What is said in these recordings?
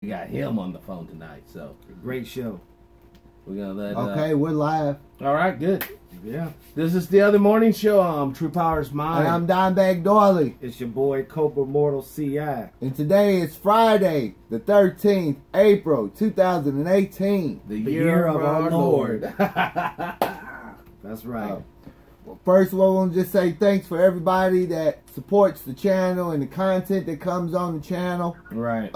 We got him on the phone tonight, so great show. We're gonna let. Okay, we're live. All right, good. Yeah. This is the other morning show. True Power's Mine. And I'm Dimebag Doily. It's your boy Cobra Mortal CI. And today is Friday, the 13th, April 2018. The year of our Lord. That's right. Well, first of all, I want to just say thanks for everybody that supports the channel and the content that comes on the channel. Right.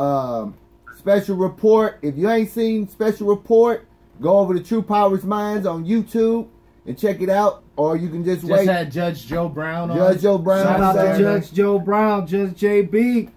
Special Report. If you ain't seen Special Report, go over to True Power's Minds on YouTube and check it out. Or you can just wait. Just had Judge Joe Brown on. Judge Joe Brown. Shout out to Judge Joe Brown, Judge JB.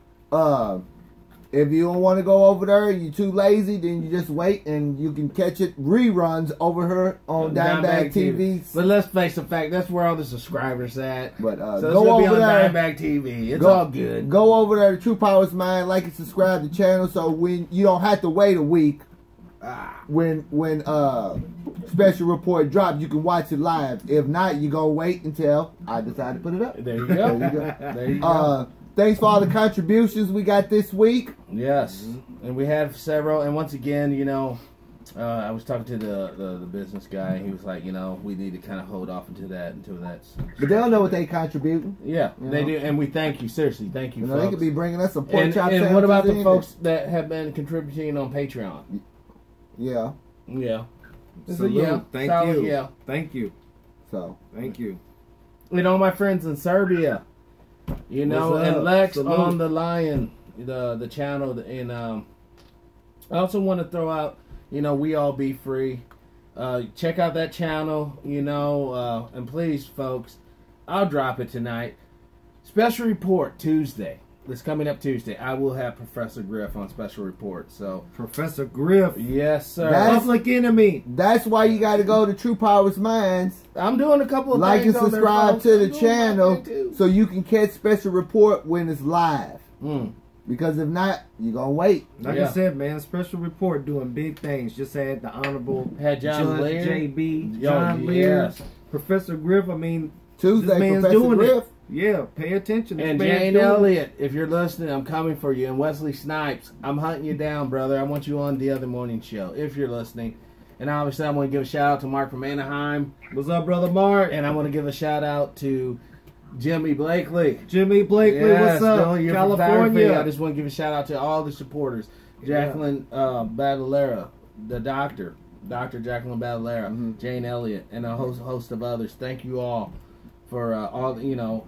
If you don't want to go over there, you're too lazy, then you just wait and you can catch it reruns over here on Dimebag TV. But let's face the fact, that's where all the subscribers at. But so go it's gonna be over on there. Dimebag TV. It's all good. Go over there to True Power's Mind, like and subscribe to the channel, so when you don't have to wait a week. When Special Report drops, you can watch it live. If not, you gonna wait until I decide to put it up. There you go. There you go. There you go. Thanks for all the contributions we got this week. Yes, and we have several. And once again, you know, I was talking to the business guy. He was like, you know, we need to kind of hold off until that's. But they don't know what they contributing. Yeah, they do, and we thank you. Seriously, thank you. You know, folks. they could be bringing us some pork chop. And what about the folks that have been contributing on Patreon? Yeah. Yeah. Salute. Thank you. Yeah. Thank you. So. Thank you. And all my friends in Serbia, you know, and Lex Salute. on the Lion, the channel, and I also want to throw out, you know, We All Be Free. Check out that channel, you know, and please, folks, I'll drop it tonight. Special Report Tuesday. This coming up Tuesday, I will have Professor Griff on Special Report. So Professor Griff, yes, sir. Public Enemy. That's why you got to go to True Power's Minds. I'm doing a couple of like things and subscribe to the channel too. so you can catch Special Report when it's live. Mm. Because if not, you're gonna wait. Like I said, man, Special Report doing big things. Just had the Honorable John Judge Lear. JB, John Lear, yes. Professor Griff. I mean, Tuesday, this man's Professor doing Griff. it. Yeah, pay attention. This And man's Jane doing it. Elliott, if you're listening, I'm coming for you. And Wesley Snipes, I'm hunting you down, brother. I want you on the other morning show, if you're listening. And obviously, I want to give a shout out to Mark from Anaheim. What's up, brother Mark? And I want to give a shout out to Jimmy Blakely. Jimmy Blakely, Yes, what's up? no, you're from photography. California. I just want to give a shout out to all the supporters. Jacqueline Badalera, the doctor, Dr. Jacqueline Badalera, Jane Elliott, and a host of others. Thank you all for all, you know,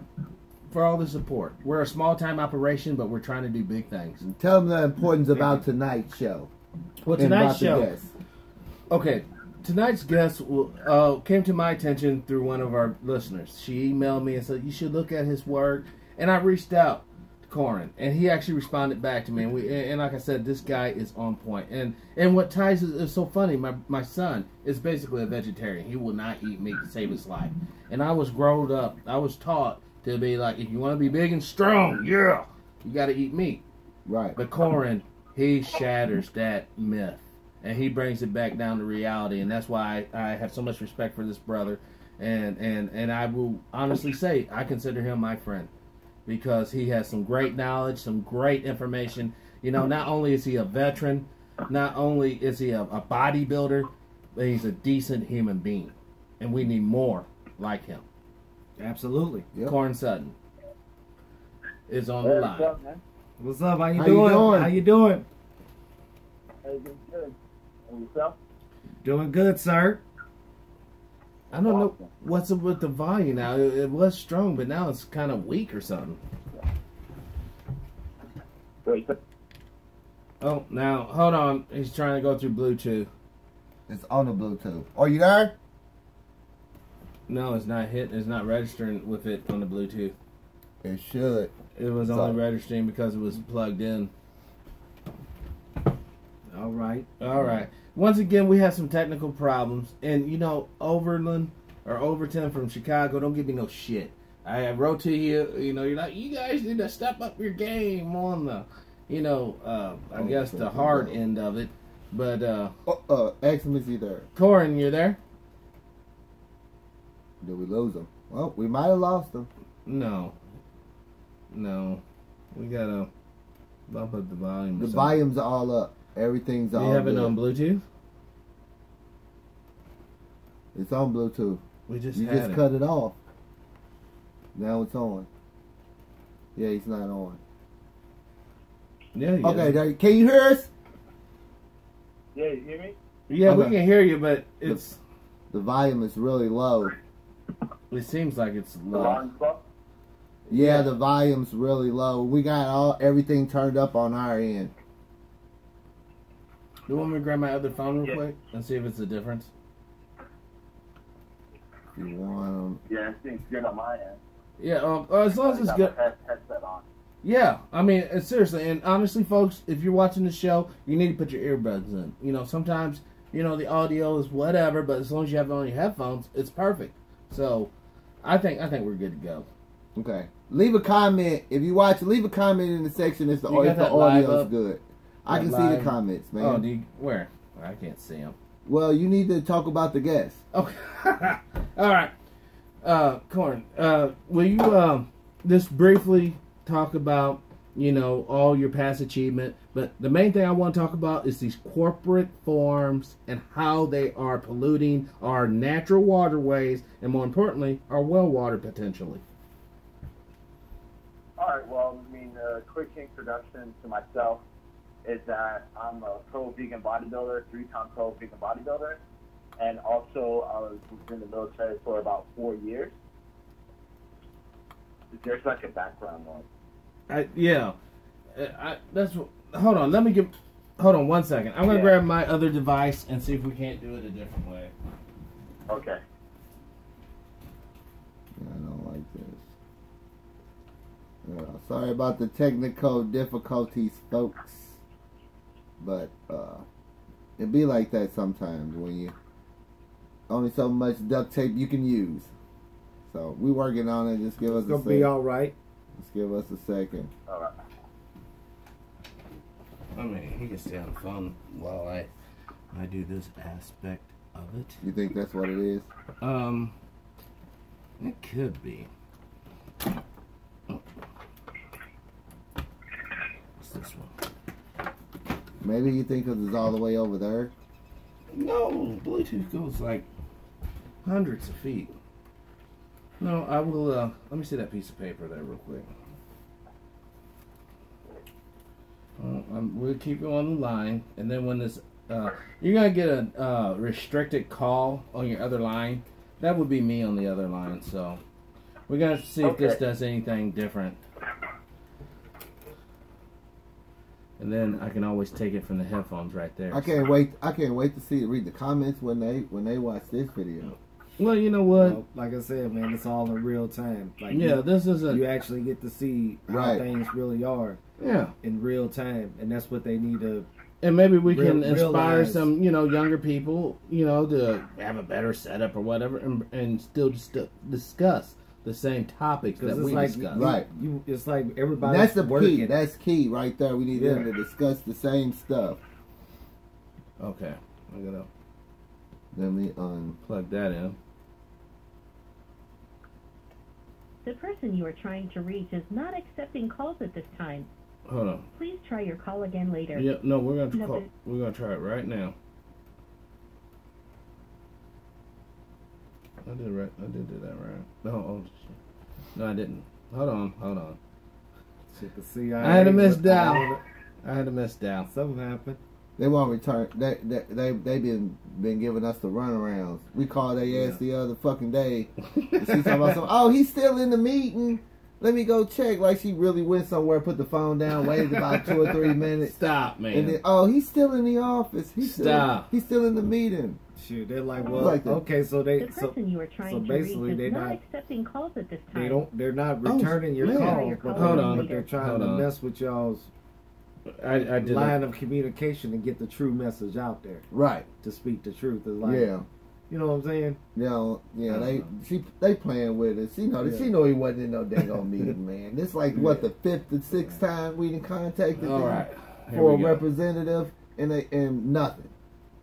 for all the support. We're a small time operation, but we're trying to do big things. And tell them the importance about tonight's show. Well, and tonight's about the show. guests. Okay, tonight's guest came to my attention through one of our listeners. She emailed me and said, you should look at his work. And I reached out to Corin, and he actually responded back to me. And like I said, this guy is on point. And what ties is so funny, my son is basically a vegetarian. He will not eat meat to save his life. And I was grown up, I was taught to be like, if you want to be big and strong, you got to eat meat. Right. But Corin, he shatters that myth. And he brings it back down to reality, and that's why I have so much respect for this brother. And I will honestly say I consider him my friend because he has some great knowledge, some great information. You know, not only is he a veteran, not only is he a bodybuilder, but he's a decent human being, and we need more like him. Absolutely. Yep. Corin Sutton is on the line. What's up, man? What's up? How you How doing? you doing? How you doing? Hey, doing good. And yourself? Doing good, sir. I don't know what's up with the volume now. It was strong, but now it's kind of weak or something. Wait, Oh, now, hold on. He's trying to go through Bluetooth. It's on the Bluetooth. Are you there? No, it's not hitting. It's not registering with it on the Bluetooth. It should. It was only registering because it was plugged in. All right. All right. Once again, we have some technical problems. And, you know, Overton from Chicago, don't give me no shit. I wrote to you, you know, you're like, you guys need to step up your game on the, you know, I guess the hard end of it. But, Ask him, is he there? Corin, you're there? Did we lose him? Well, we might have lost him. No. We gotta. Bump up the volume. The volume's all up. Everything's Do all you have it good. on Bluetooth? It's on Bluetooth. We just You had just it. cut it off. Now it's on. Yeah, he's not on. Yeah, you Okay, is. there, can you hear us? Yeah, you hear me? Yeah, we Okay. can hear you, but it's. The volume is really low. It seems like it's The low. volume's up? Yeah, the volume's really low. We got everything turned up on our end. Do you want me to grab my other phone real Yeah. quick and see if it's a difference? If you want 'em. Yeah, it seems good on my end. Yeah, as long as it's I good. got my headset on. Yeah, I mean, seriously, and honestly, folks, if you're watching the show, you need to put your earbuds in. You know, sometimes, you know, the audio is whatever, but as long as you have it on your headphones, it's perfect. So, I think we're good to go. Okay. Leave a comment. If you watch, leave a comment in the section if the, You got if the that live audio's up? good. I That can see live? the comments, man. Oh, where? I can't see them. Well, you need to talk about the guests. Okay. All right. Corn, will you just briefly talk about, you know, all your past achievement? But the main thing I want to talk about is these corporate farms and how they are polluting our natural waterways and, more importantly, our well water potentially. All right, well, I mean, a quick introduction to myself is that I'm a pro vegan bodybuilder, 3-time pro vegan bodybuilder, and also I was in the military for about 4 years. There's like a background noise. Hold on, hold on 1 second. I'm going to Yeah. grab my other device and see if we can't do it a different way. Okay. Yeah, I don't like this. Sorry about the technical difficulties, folks. But it be like that sometimes when you only so much duct tape you can use. So we working on it. Just give us It's a gonna second. be all right. Just give us a second. All right. I mean, he can stay on the phone while I do this aspect of it. You think that's what it is? It could be. What's this one? Maybe you think 'cause it's all the way over there. No, Bluetooth goes like hundreds of feet. No, I will, let me see that piece of paper there real quick. We'll keep you on the line, and then when this, you're going to get a restricted call on your other line. That would be me on the other line, so we're going to see if this Okay. does anything different. And then I can always take it from the headphones right there. I can't wait. I can't wait to read the comments when they watch this video. Well, you know what? Well, like I said, man, it's all in real time. Like Yeah, this is you a, actually get to see how Right. things really are yeah. in real time, and that's what they need to. And maybe we can inspire realize- some, you know, younger people, you know, to have a better setup or whatever, and still just discuss the same topics that Because we it's like discuss. Right. it's like And everybody's that's the working. key. That's key right there. We need them Yeah. to discuss the same stuff. Okay, I'm gonna Let me plug that in. The person you are trying to reach is not accepting calls at this time. Hold on. Please try your call again later. Yeah, no, we're gonna No, call, but- we're gonna try it right now. I did right. I did do that right. No, shit. No, I didn't. Hold on. Shit, the CIA. I had a was misdial. on it. I had a misdial. Something happened. They won't return. They been giving us the runarounds. We called their ass the other fucking day. And she talking about some. Oh, he's still in the meeting. Let me go check. Like she really went somewhere, put the phone down, waited about 2 or 3 minutes, Stop, man. and then he's still in the office. He's Stop. Still in the meeting. Shoot, they're like, well, Like that. okay, so The they person you are trying to basically reach they're is not not- accepting calls at this time. they're not Oh, returning your man. calls, but, Hold on. but they're trying Hold to on. mess with y'all's I did line it. of communication and get the true message out there Right. to speak the truth. It's like, Yeah. you know what I'm saying? Yeah. They playing with it. She know he wasn't in no dang on meeting, man. This like what the 5th and 6th time we done contacted All them right. Here for a we go. representative and nothing.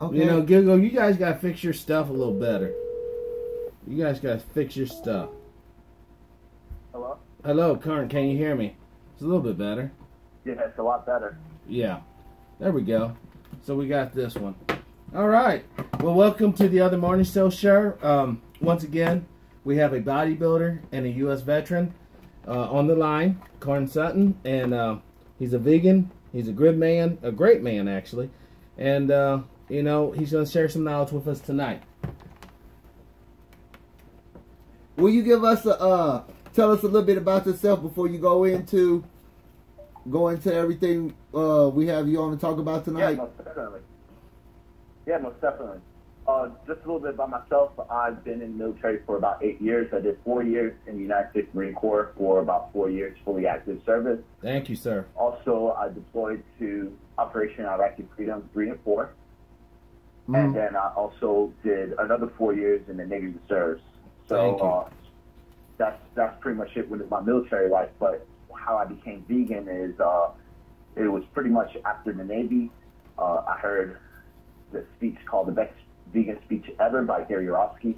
Okay. You know, Google, you guys gotta fix your stuff a little better. You guys gotta fix your stuff. Hello? Hello, Karen, can you hear me? It's a little bit better. Yeah, it's a lot better. Yeah. There we go. So we got this one. All right. Well, welcome to the Other Morning Show, sir. Once again, we have a bodybuilder and a U.S. veteran on the line, Corn Sutton, and he's a vegan. He's a good man, a great man, actually. And, you know, he's going to share some knowledge with us tonight. Will you give us tell us a little bit about yourself before you go into everything we have you on to talk about tonight? Yeah, most definitely. Yeah, most definitely. Just a little bit about myself. I've been in the military for about 8 years. I did 4 years in the United States Marine Corps for about 4 years, fully active service. Thank you, sir. Also, I deployed to Operation Iraqi Freedom 3 and 4. And then I also did another 4 years in the Navy Reserves. So that's pretty much it with my military life. But how I became vegan is it was pretty much after the Navy. I heard the speech called the best vegan speech ever by Gary Yourofsky.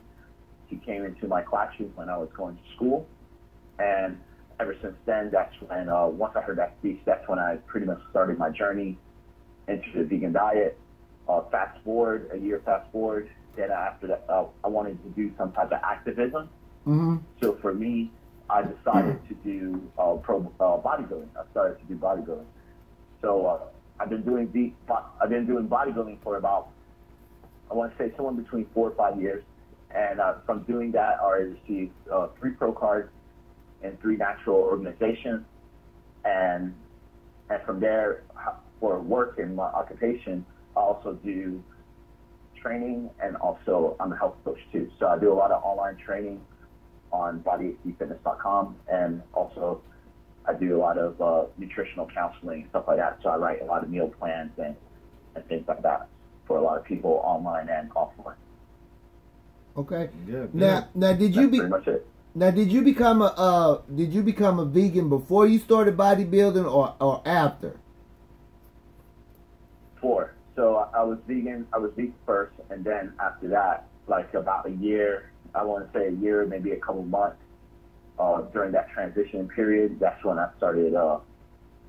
He came into my classroom when I was going to school. And ever since then, that's when, once I heard that speech, that's when I pretty much started my journey into the vegan diet. Fast forward, then after that, I wanted to do some type of activism. So for me, I decided to do bodybuilding. I started to do bodybuilding. So I've been doing bodybuilding for about, I want to say somewhere between 4 or 5 years. And from doing that, I received 3 pro cards and 3 natural organizations. And from there, for work and my occupation, I also do training, and also I'm a health coach too. So I do a lot of online training on bodyhfitness.com, and also I do a lot of nutritional counseling and stuff like that. So I write a lot of meal plans and things like that for a lot of people online and offline. Okay. Good. Now did you That's pretty much it. Now, did you become a vegan before you started bodybuilding or after? Before. So I was vegan first, and then after that, like about a year, I want to say a year, maybe a couple months, during that transition period, that's when I started doing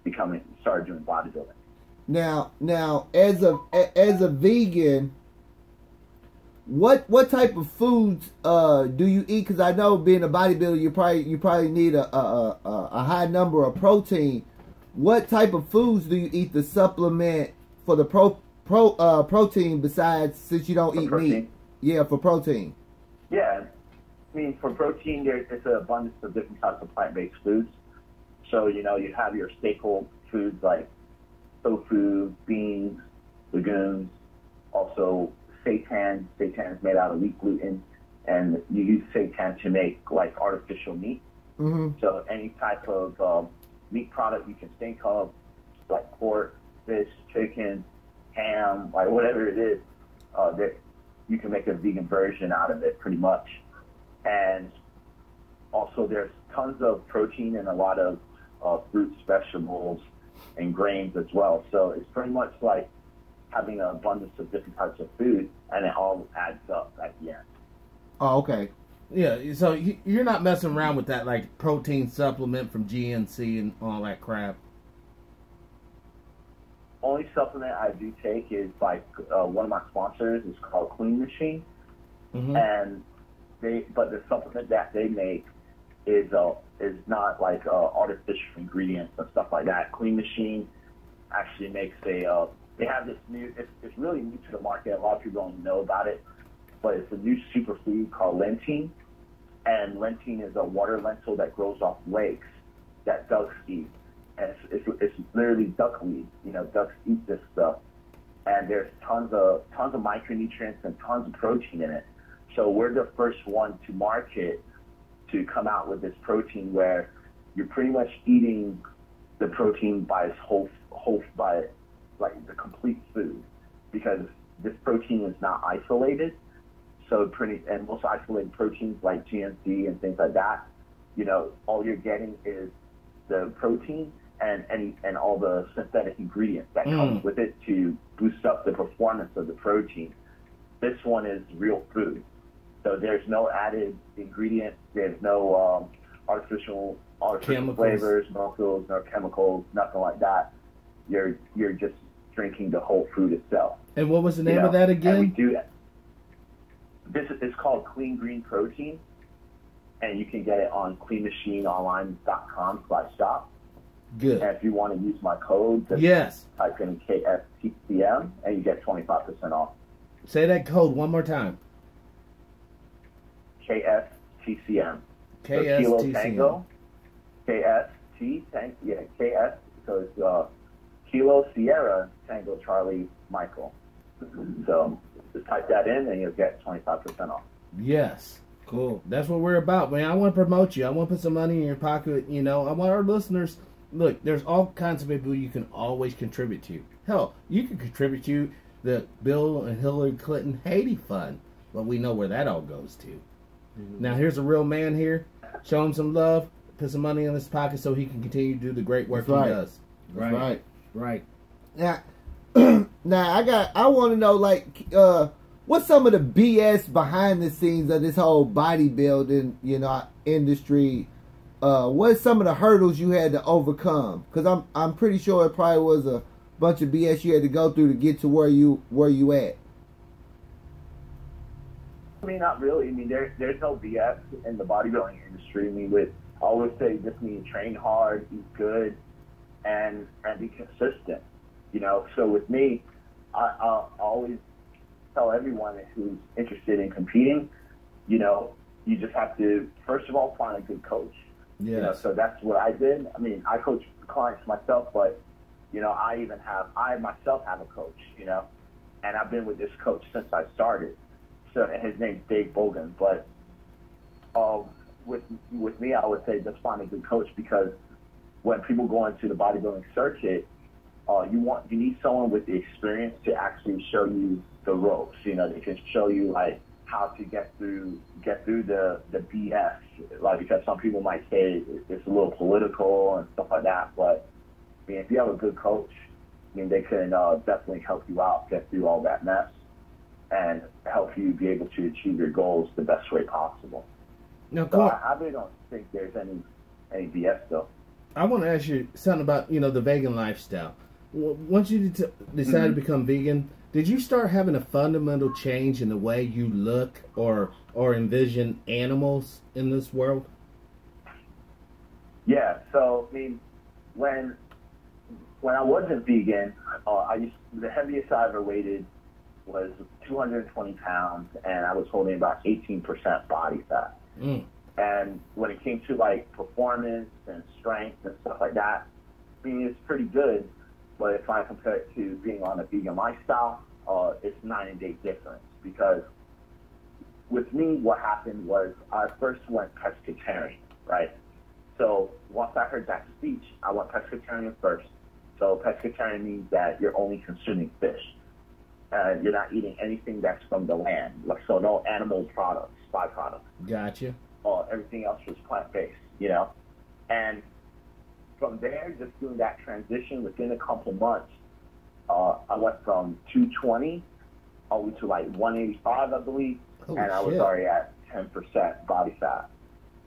bodybuilding. Now, as a vegan, what type of foods do you eat? Because I know being a bodybuilder, you probably need a high number of protein. What type of foods do you eat to supplement for the protein, besides, since you don't eat meat? Yeah, for protein. Yeah, I mean, for protein, it's an abundance of different types of plant-based foods. So, you know, you have your staple foods like tofu, beans, legumes, also seitan. Seitan is made out of wheat gluten, and you use seitan to make like artificial meat. So any type of meat product you can think of, like pork, fish, chicken, ham, like whatever it is, that you can make a vegan version out of it pretty much. And also there's tons of protein and a lot of fruits, vegetables, and grains as well. So it's pretty much like having an abundance of different types of food, and it all adds up at the end. Oh, okay. Yeah, so you're not messing around with that, like, protein supplement from GNC and all that crap. Only supplement I do take is like one of my sponsors is called Clean Machine, and but the supplement that they make is not like artificial ingredients and stuff like that. Clean Machine actually makes they have this new, it's really new to the market. A lot of people don't know about it, but it's a new superfood called lentine, and lentine is a water lentil that grows off lakes that ducks eat. And it's literally duckweed. You know, ducks eat this stuff, and there's tons of micronutrients and tons of protein in it. So we're the first one to market to come out with this protein where you're pretty much eating the protein by its whole by like the complete food, because this protein is not isolated. So and most isolated proteins like GNC and things like that, you know, all you're getting is the protein and all the synthetic ingredients that comes with it to boost up the performance of the protein. This one is real food. So there's no added ingredients, there's no artificial artificial flavors, no fillers, no chemicals, nothing like that. You're just drinking the whole fruit itself. And what was the name of that again? And we do that. This is called Clean Green Protein, and you can get it on cleanmachineonline.com/shop. Good. And if you want to use my code, just type in KSTCM, and you get 25% off. Say that code one more time. KSTCM. KSTCM. So Kilo Tango. KS. So it's Kilo Sierra Tango Charlie Michael. So just type that in, and you'll get 25% off. Yes. Cool. That's what we're about, man. I want to promote you. I want to put some money in your pocket. You know, I want our listeners. Look, there's all kinds of people you can always contribute to. Hell, you can contribute to the Bill and Hillary Clinton Haiti Fund. But we know where that all goes to. Mm-hmm. Now, here's a real man here. Show him some love. Put some money in his pocket so he can continue to do the great work he does. Right. Now, I want to know, like, what's some of the BS behind the scenes of this whole bodybuilding, industry? What's some of the hurdles you had to overcome? Because I'm pretty sure it probably was a bunch of BS you had to go through to get to where you at. I mean, not really. I mean, there's no BS in the bodybuilding industry. I mean, I always say just need to train hard, eat good, and be consistent. So with me, I always tell everyone who's interested in competing, you just have to, first of all, find a good coach. Yeah. So that's what I did. I mean, I coach clients myself, but, I myself have a coach, and I've been with this coach since I started. So, and his name's Dave Bogan. But with me, I would say just find a good coach, because when people go into the bodybuilding circuit, you need someone with the experience to actually show you the ropes. They can show you like how to get through the BS. Like, because some people might say it's a little political and stuff like that, but I mean, if you have a good coach, I mean, they can definitely help you out, get through all that mess, and help you be able to achieve your goals the best way possible. Now, so I really don't think there's any BS though. I want to ask you something about the vegan lifestyle. Once you decided to become vegan, did you start having a fundamental change in the way you look or envision animals in this world? Yeah. So I mean, when I wasn't vegan, the heaviest I ever weighted was 220 pounds, and I was holding about 18% body fat. Mm. And when it came to like performance and strength and stuff like that, I mean, it's pretty good. But if I compare it to being on a vegan lifestyle, it's night and day difference. Because with me, what happened was I first went pescatarian, right? So once I heard that speech, I went pescatarian first. So pescatarian means that you're only consuming fish. You're not eating anything that's from the land. So no animal products, byproducts. Gotcha. Everything else was plant-based, And from there, just doing that transition within a couple months, I went from 220 all the way to like 185, I believe. Holy and I was already at 10% body fat,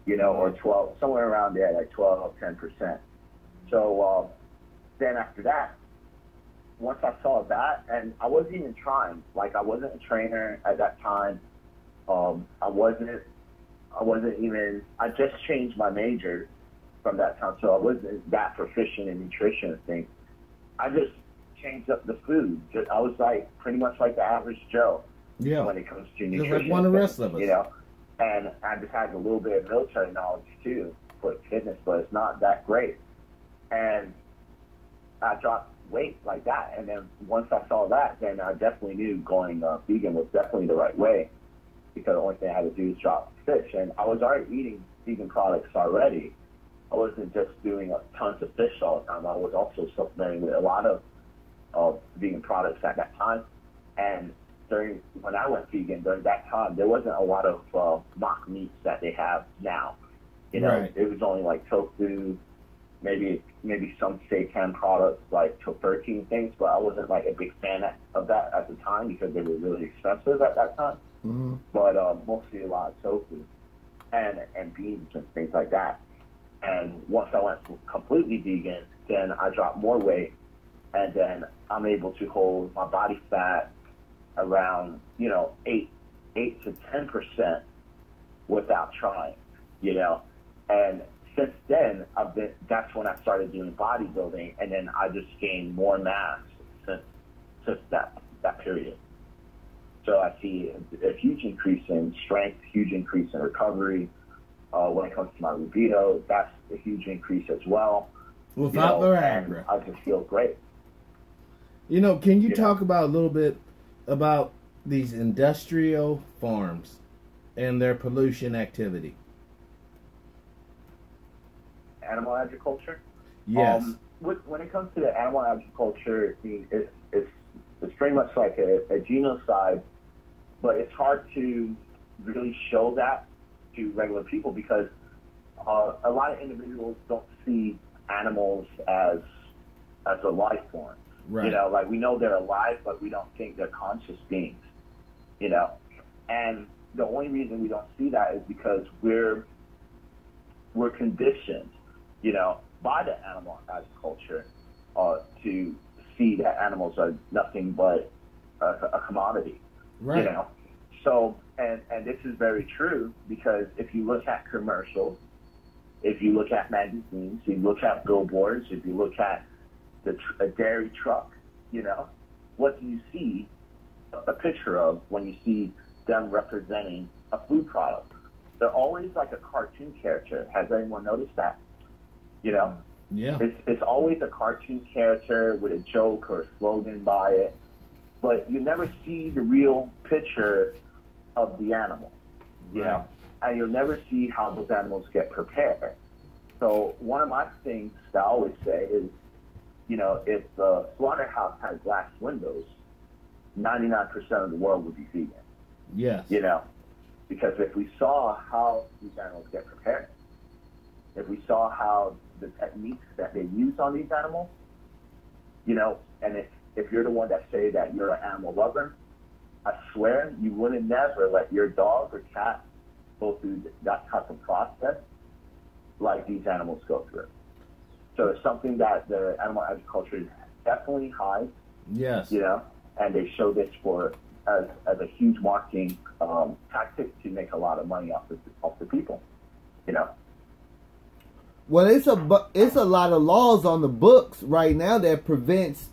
or 12, somewhere around there, like 12, 10%. So then after that, once I saw that, and I wasn't even trying, like I wasn't a trainer at that time. I just changed my major from that time, so I wasn't that proficient in nutrition and things. I just changed up the food. I was like pretty much like the average Joe when it comes to nutrition. Just like one of the rest of us. And I just had a little bit of military knowledge too for fitness, but it's not that great. And I dropped weight like that, and then once I saw that, then I definitely knew going vegan was definitely the right way, because the only thing I had to do is drop fish, and I was already eating vegan products already. I wasn't just doing tons of fish all the time. I was also supplementing with a lot of vegan products at that time. And when I went vegan during that time, there wasn't a lot of mock meats that they have now. Right. It was only like tofu, maybe some seitan products like tofurkey things, but I wasn't like a big fan of that at the time because they were really expensive at that time. Mm-hmm. But mostly a lot of tofu and beans and things like that. And once I went completely vegan, then I dropped more weight, and then I'm able to hold my body fat around, 8 to 10% without trying, And since then, that's when I started doing bodybuilding, and then I just gained more mass since that period. So I see a huge increase in strength, huge increase in recovery. When it comes to my libido, that's a huge increase as well. Without the Viagra. I just feel great. Can you talk about a little bit about these industrial farms and their pollution activity? Animal agriculture? Yes. When it comes to the animal agriculture, it's pretty much like a genocide, but it's hard to really show that to regular people because a lot of individuals don't see animals as a life form. Right. Like we know they're alive, but we don't think they're conscious beings. And the only reason we don't see that is because we're conditioned, by the animal agriculture to see that animals are nothing but a commodity. Right. So, and this is very true because if you look at commercials, if you look at magazines, if you look at billboards, if you look at a dairy truck, what do you see a picture of when you see them representing a food product? They're always like a cartoon character. Has anyone noticed that? Yeah. It's always a cartoon character with a joke or a slogan by it, but you never see the real picture of the animal, and you'll never see how those animals get prepared. So one of my things that I always say is, if the slaughterhouse had glass windows, 99% of the world would be vegan. Yes. Because if we saw how these animals get prepared, if we saw how the techniques that they use on these animals, and if you're the one that say that you're an animal lover, I swear you wouldn't never let your dog or cat go through that type of process like these animals go through. So it's something that the animal agriculture definitely hides. Yes. And they show this as a huge marketing tactic to make a lot of money off the people. Well, it's a lot of laws on the books right now that prevents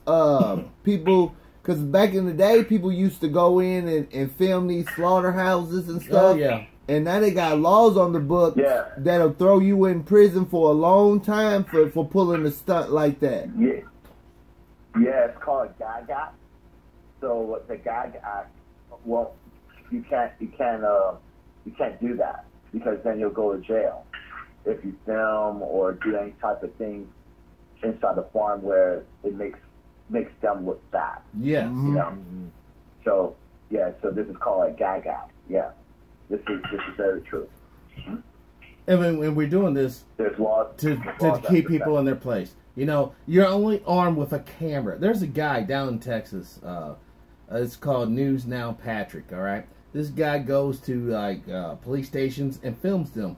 people. Because back in the day, people used to go in and film these slaughterhouses and stuff. Oh, yeah. And now they got laws on the books that'll throw you in prison for a long time for pulling a stunt like that. Yeah. Yeah, it's called a gag act. So the gag act, well, you can't do that because then you'll go to jail if you film or do any type of thing inside the farm where it makes them look bad. Yes. So this is called a gag act. Yeah. This is very true. And when we're doing this, there's laws to keep people in their place. You're only armed with a camera. There's a guy down in Texas. It's called News Now Patrick. All right. This guy goes to police stations and films them.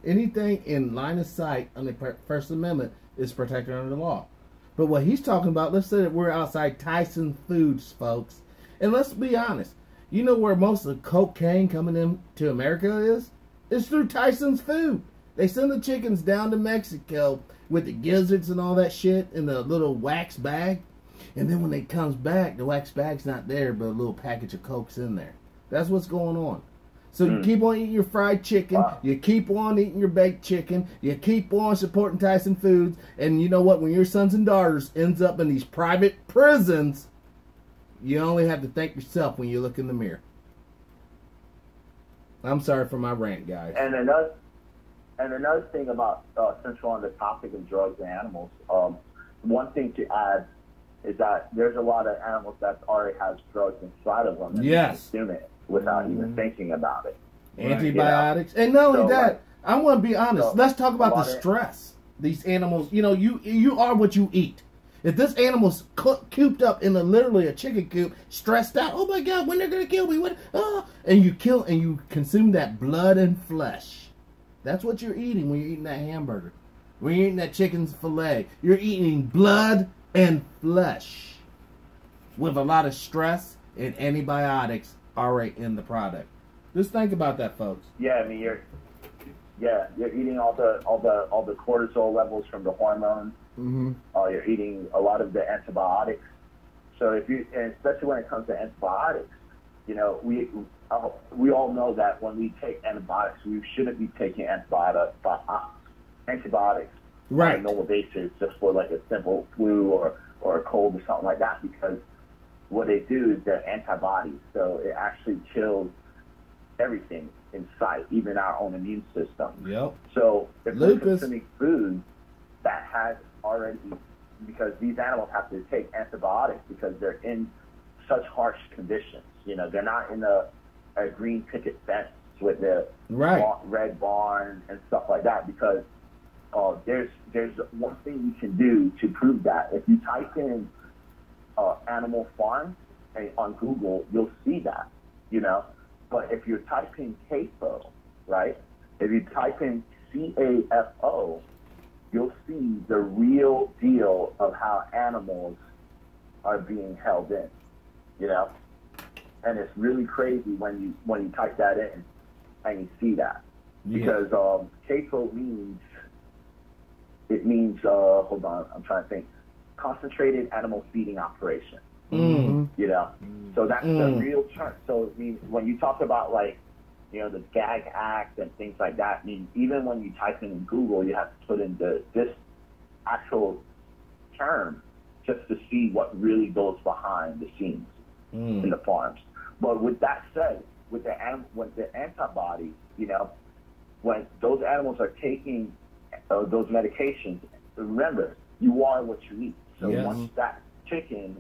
Anything in line of sight on the First Amendment is protected under the law. But what he's talking about, let's say that we're outside Tyson Foods, folks, and let's be honest. You know where most of the cocaine coming into America is? It's through Tyson's food. They send the chickens down to Mexico with the gizzards and all that shit in the little wax bag. And then when it comes back, the wax bag's not there, but a little package of Coke's in there. That's what's going on. So you keep on eating your fried chicken. You keep on eating your baked chicken. You keep on supporting Tyson Foods. And you know what? When your sons and daughters ends up in these private prisons, you only have to thank yourself when you look in the mirror. I'm sorry for my rant, guys. And another thing about, since we're on the topic of drugs and animals, one thing to add is that there's a lot of animals that already has drugs inside of them and they consume it without even thinking about it. Antibiotics. And not only that, I want to be honest. Let's talk about the stress. These animals, you are what you eat. If this animal's cooped up in literally a chicken coop, stressed out, oh my God, when they're gonna kill me? And you consume that blood and flesh. That's what you're eating when you're eating that hamburger. When you're eating that chicken's fillet, you're eating blood and flesh with a lot of stress and antibiotics already in the product. Just think about that, folks. Yeah, I mean you're eating all the cortisol levels from the hormones. Mm-hmm. You're eating a lot of the antibiotics. So and especially when it comes to antibiotics, you know, we all know that when we take antibiotics, we shouldn't be taking antibiotics Right. on a normal basis just for like a simple flu or a cold or something like that, because what they do is they're antibodies, so it actually kills everything in sight, even our own immune system. Yep. So if we're Lupus. consuming food that has already, because these animals have to take antibiotics because they're in such harsh conditions. You know, they're not in a green picket fence with the Right. red barn and stuff like that, because there's one thing you can do to prove that. If you type in animal farm on Google, you'll see that, you know. But if you're typing CAFO, right? If you type in CAFO, you'll see the real deal of how animals are being held in, you know. And it's really crazy when you type that in and you see that, because CAFO means hold on, I'm trying to think, concentrated animal feeding operation. Mm. You know, so that's the real term. So it means when you talk about, like, you know, the Gag Act and things like that, I mean, even when you type in Google, you have to put in this actual term just to see what really goes behind the scenes in the farms. But with that said, with the antibodies, you know, when those animals are taking those medications, remember, you are what you eat. So Yes. once that chicken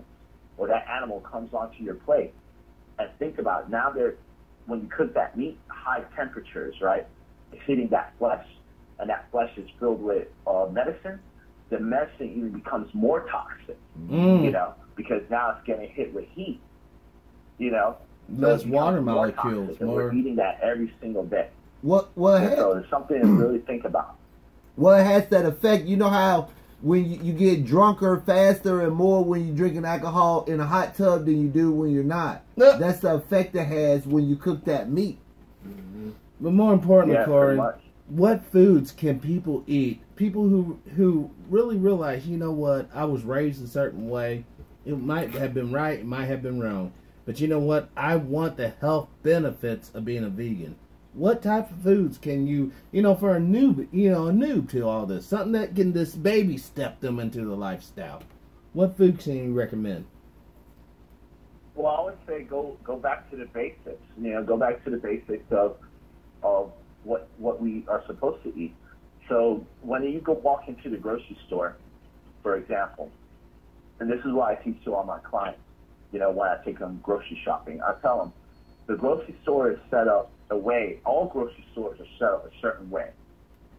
or that animal comes onto your plate, and think about it, now when you cook that meat, high temperatures, right? It's hitting that flesh, and that flesh is filled with medicine. The medicine even becomes more toxic, you know, because now it's getting hit with heat, you know. Less it becomes water more molecules. toxic, and we're eating that every single day. Well, So it's something to really think about. Well, it has that effect. You know how when you get drunker faster and more when you're drinking alcohol in a hot tub than you do when you're not. Yep. That's the effect it has when you cook that meat. But more importantly, Yeah, Corey, pretty much. what foods can people eat? People who really realize, you know what, I was raised a certain way. It might have been right, it might have been wrong. But you know what? I want the health benefits of being a vegan. What type of foods can you know, for a noob to all this, something that can this baby step them into the lifestyle? What food can you recommend? Well, I would say go back to the basics. You know, go back to the basics of what we are supposed to eat. So when you go walk into the grocery store, for example, and this is what I teach to all my clients, you know, when I take them grocery shopping, I tell them the grocery store is set up a way. All grocery stores are set up a certain way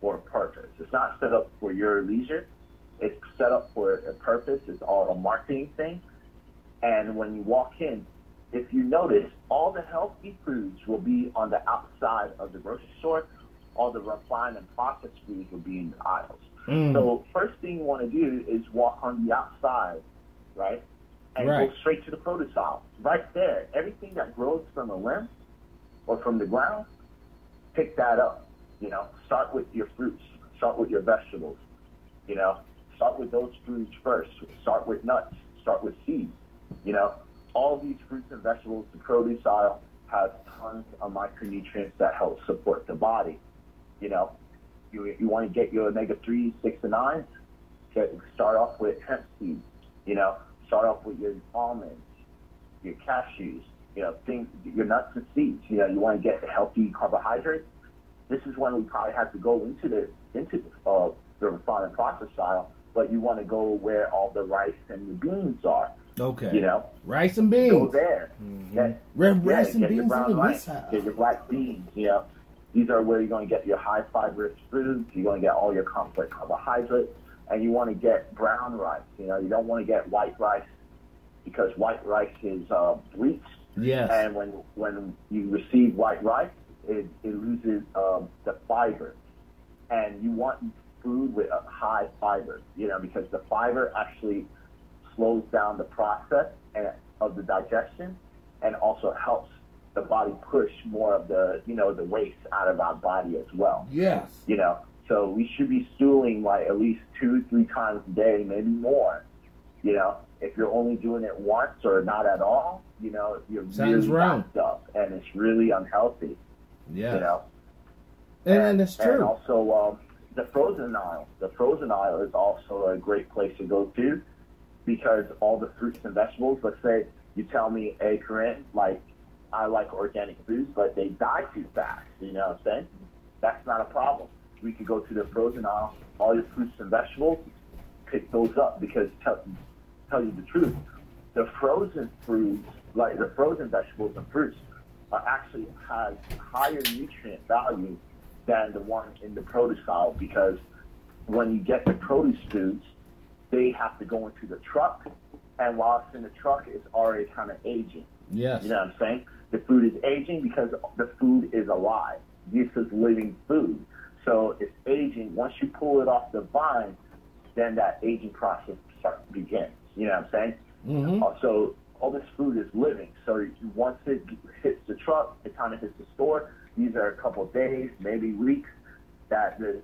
for a purpose. It's not set up for your leisure. It's set up for a purpose. It's all a marketing thing. And when you walk in, if you notice, all the healthy foods will be on the outside of the grocery store. All the refined and processed foods will be in the aisles. So first thing you want to do is walk on the outside, right? And go straight to the produce aisle. Right there, everything that grows from a limb or from the ground, pick that up. You know, start with your fruits. Start with your vegetables. You know, start with those foods first. Start with nuts. Start with seeds. You know, all these fruits and vegetables, the produce aisle has tons of micronutrients that help support the body. You know, you want to get your omega-3s, 6 and 9s, start off with hemp seeds. You know, start off with your almonds, your cashews, you know, things, your nuts and seeds. You know, you want to get the healthy carbohydrates. This is when we probably have to go into the refined and processed aisle, but you want to go where all the rice and the beans are. Okay. You know, rice and beans. go there. Rice and get your beans brown in the rice, missile. get your black beans. You know, these are where you're going to get your high fiber foods. You're going to get all your complex carbohydrates, and you want to get brown rice. You know, you don't want to get white rice because white rice is bleached. Yes. And when you receive white rice, it loses the fiber. And you want food with a high fiber, you know, because the fiber actually slows down the process of the digestion and also helps the body push more of the, you know, the waste out of our body as well. Yes. You know, so we should be stooling like at least 2-3 times a day, maybe more. You know, if you're only doing it once or not at all, you know, you're Sounds really wrong. backed up, and it's really unhealthy. Yeah. You know, and it's true. And also, the frozen aisle. The frozen aisle is also a great place to go to because all the fruits and vegetables. Let's say you tell me, hey, Corinne, like I like organic foods, but they die too fast. You know what I'm saying? That's not a problem. We could go to the frozen aisle, all your fruits and vegetables, pick those up because tell you the truth, the frozen fruits, like the frozen vegetables and fruits, are actually has higher nutrient value than the one in the produce aisle because when you get the produce foods, they have to go into the truck, and while it's in the truck, it's already kind of aging. Yes. You know what I'm saying? The food is aging because the food is alive. This is living food. So it's aging. Once you pull it off the vine, then that aging process begins. You know what I'm saying? Mm-hmm. So all this food is living. So once it hits the truck, it kind of hits the store. These are a couple of days, maybe weeks, that the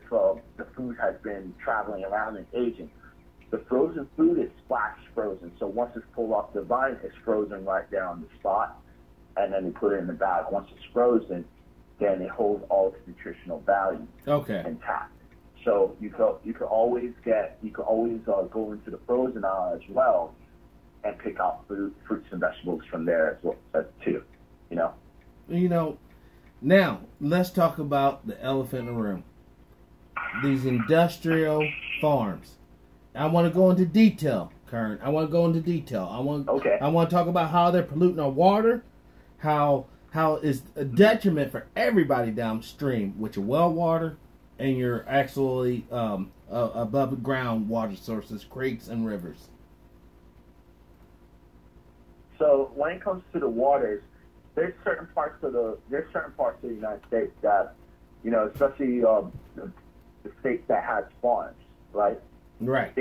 food has been traveling around and aging. The frozen food is flash frozen. So once it's pulled off the vine, it's frozen right there on the spot, and then they put it in the bag. Once it's frozen, then it holds all its nutritional value intact. So you could always go into the frozen aisle as well and pick out fruits and vegetables from there as well too. You know. You know. Now let's talk about the elephant in the room. These industrial farms. I want to go into detail, Kern. I want to go into detail. I want to talk about how they're polluting our water, how it's a detriment for everybody downstream with your well water and your actually above ground water sources, creeks and rivers. So when it comes to the waters, there's certain parts of the United States that, you know, especially the states that has farms, right? Right.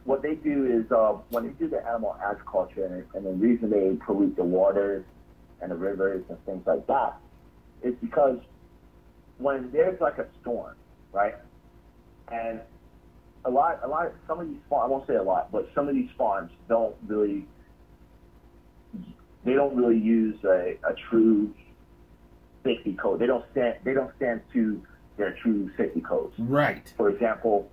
What they do is when they do the animal agriculture, and the reason they pollute the waters and the rivers and things like that is because when there's like a storm, right? And some of these farms, I won't say a lot, but some of these farms don't really use a true safety code. They don't stand to their true safety codes. Right. For example,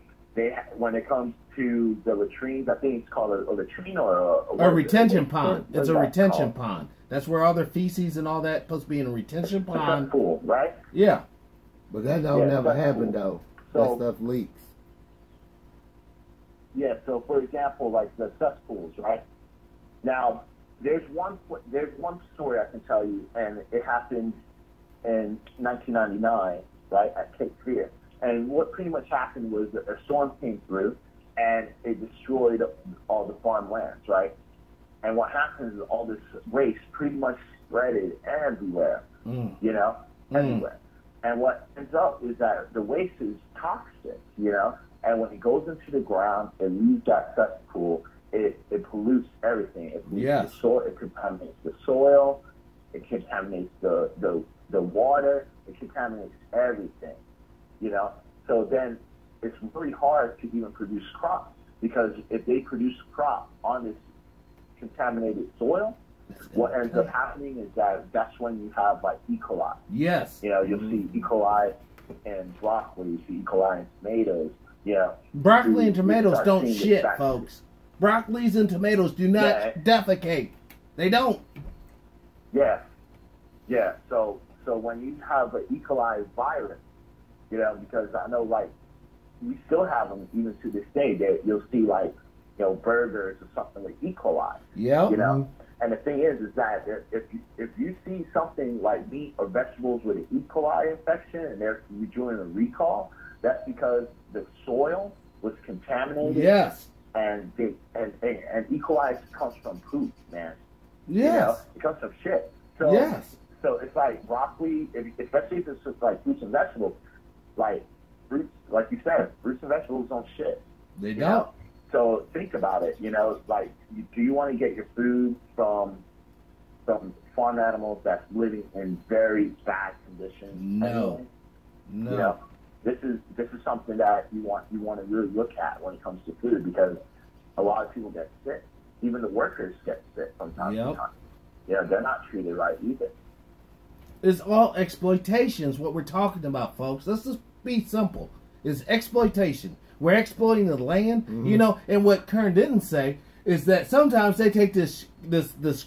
when it comes to the latrines, I think it's called a latrine or a retention pond. It's a retention pond. That's where all their feces and all that supposed to be in a retention pond. Pool, right? Yeah. But that don't never happen though. So, that stuff leaks. Yeah. So for example, like the cesspools, right? Now there's one story I can tell you, and it happened in 1999, right, at Cape Fear. And what pretty much happened was that a storm came through, and it destroyed all the farmlands, right? And what happens is all this waste pretty much spreaded everywhere, you know, everywhere. And what ends up is that the waste is toxic, you know, and when it goes into the ground, it leaves that cesspool. It pollutes everything. It pollutes the soil. It contaminates the soil. It contaminates the water. It contaminates everything. You know, so then it's really hard to even produce crops because if they produce a crop on this contaminated soil, what ends up happening is that's when you have like E. coli. Yes. You know, you'll see E. coli in broccoli, you see E. coli in tomatoes. You know, broccoli and tomatoes don't shit, folks. Broccolis and tomatoes do not defecate. They don't. Yeah. Yeah. So when you have an E. coli virus, you know, because I know, like, we still have them even to this day. You'll see, like, you know, burgers or something with E. coli. Yeah. You know, and the thing is that if you see something like meat or vegetables with an E. coli infection and you're doing a recall, that's because the soil was contaminated. Yes. And E. coli comes from poop, man. Yes. You know, it comes from shit. So, yes. So it's like broccoli, especially if it's just like fruits and vegetables. Like fruits, like you said, fruits and vegetables don't shit. They you don't. know? So think about it. You know, like, do you want to get your food from farm animals that's living in very bad conditions? No. You know, this is something that you want to really look at when it comes to food, because a lot of people get sick. Even the workers get sick from time to time. You know, they're not treated right either. It's all exploitations, what we're talking about, folks. Let's just be simple. It's exploitation. We're exploiting the land, you know, and what Kern didn't say is that sometimes they take this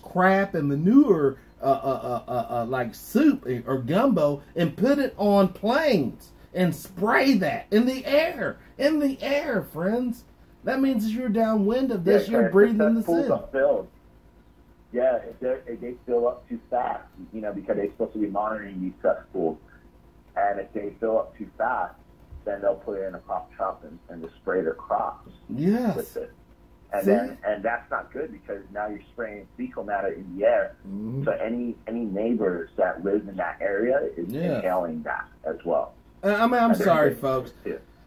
crap and manure like soup or gumbo and put it on planes and spray that in the air. In the air, friends. That means if you're downwind of this, you're breathing the sin. Yeah, if they fill up too fast, you know, because they're supposed to be monitoring these cesspools. And if they fill up too fast, then they'll put it in a crop truck and just spray their crops with it. And that's not good, because now you're spraying fecal matter in the air. So any neighbors that live in that area is inhaling that as well. I mean, I'm sorry, folks.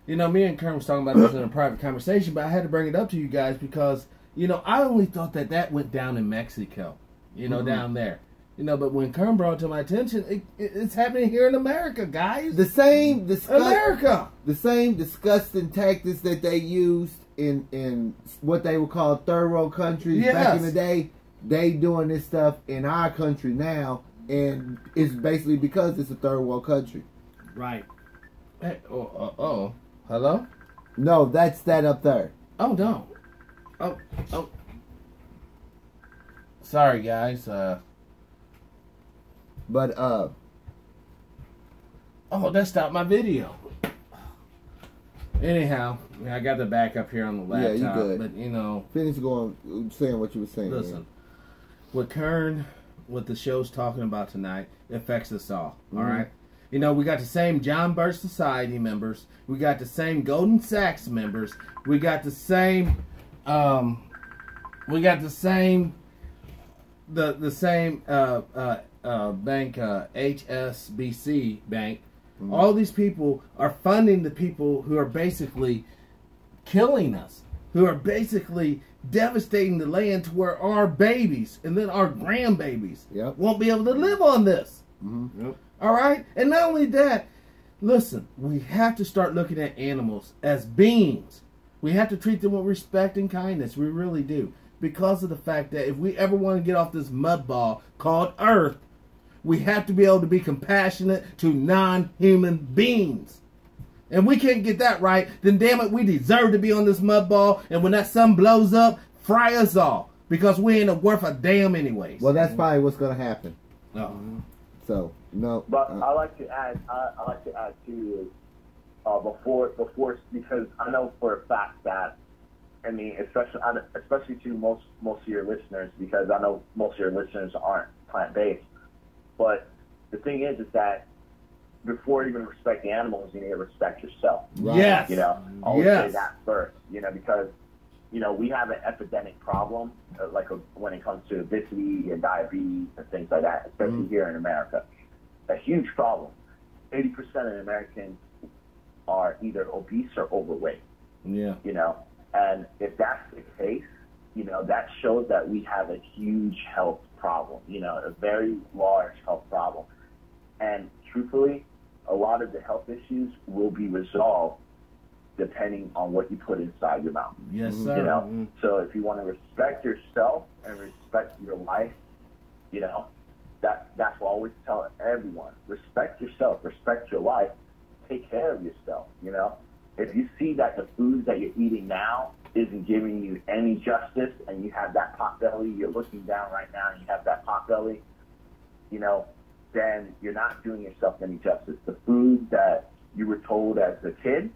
You know, me and Kern was talking about this in a private conversation, but I had to bring it up to you guys because, you know, I only thought that went down in Mexico, you know, down there. You know, but when Kern brought it to my attention, it's happening here in America, guys. The same disgusting tactics that they used in what they would call third world countries back in the day, they doing this stuff in our country now, and it's basically because it's a third world country. Right. Hey, hello? No, that's that up there. Oh, no. Oh. Sorry, guys. That stopped my video. Anyhow, I got the backup here on the laptop. Yeah, you good. But, you know. Finish saying what you were saying. Listen, what the show's talking about tonight, affects us all. All right? You know, we got the same John Birch Society members. We got the same Golden Sachs members. We got the same, bank, HSBC Bank. All these people are funding the people who are basically killing us, who are basically devastating the land to where our babies and then our grandbabies won't be able to live on this. All right? And not only that, listen, we have to start looking at animals as beings. We have to treat them with respect and kindness. We really do. Because of the fact that if we ever want to get off this mud ball called Earth, we have to be able to be compassionate to non-human beings. And we can't get that right, then damn it, we deserve to be on this mud ball, and when that sun blows up, fry us all. Because we ain't worth a damn anyways. Well, that's probably what's going to happen. So, no. But I like to add too, before, because I know for a fact that, I mean, especially to most of your listeners, because I know most of your listeners aren't plant-based. But the thing is that before you even respect the animals, you need to respect yourself. Right. Yes. You know, always say that first. You know, because we have an epidemic problem, when it comes to obesity and diabetes and things like that, especially here in America. A huge problem. 80% of Americans are either obese or overweight. Yeah. You know, and if that's the case, that shows that we have a huge health problem, a very large health problem. And truthfully, a lot of the health issues will be resolved depending on what you put inside your mouth. Yes, sir. So if you want to respect yourself and respect your life, that's what I always tell everyone. Respect yourself, respect your life, take care of yourself, If you see that the foods that you're eating now isn't giving you any justice, and you have that pot belly, you're looking down right now and you have that pot belly, then you're not doing yourself any justice. The food that you were told as a kid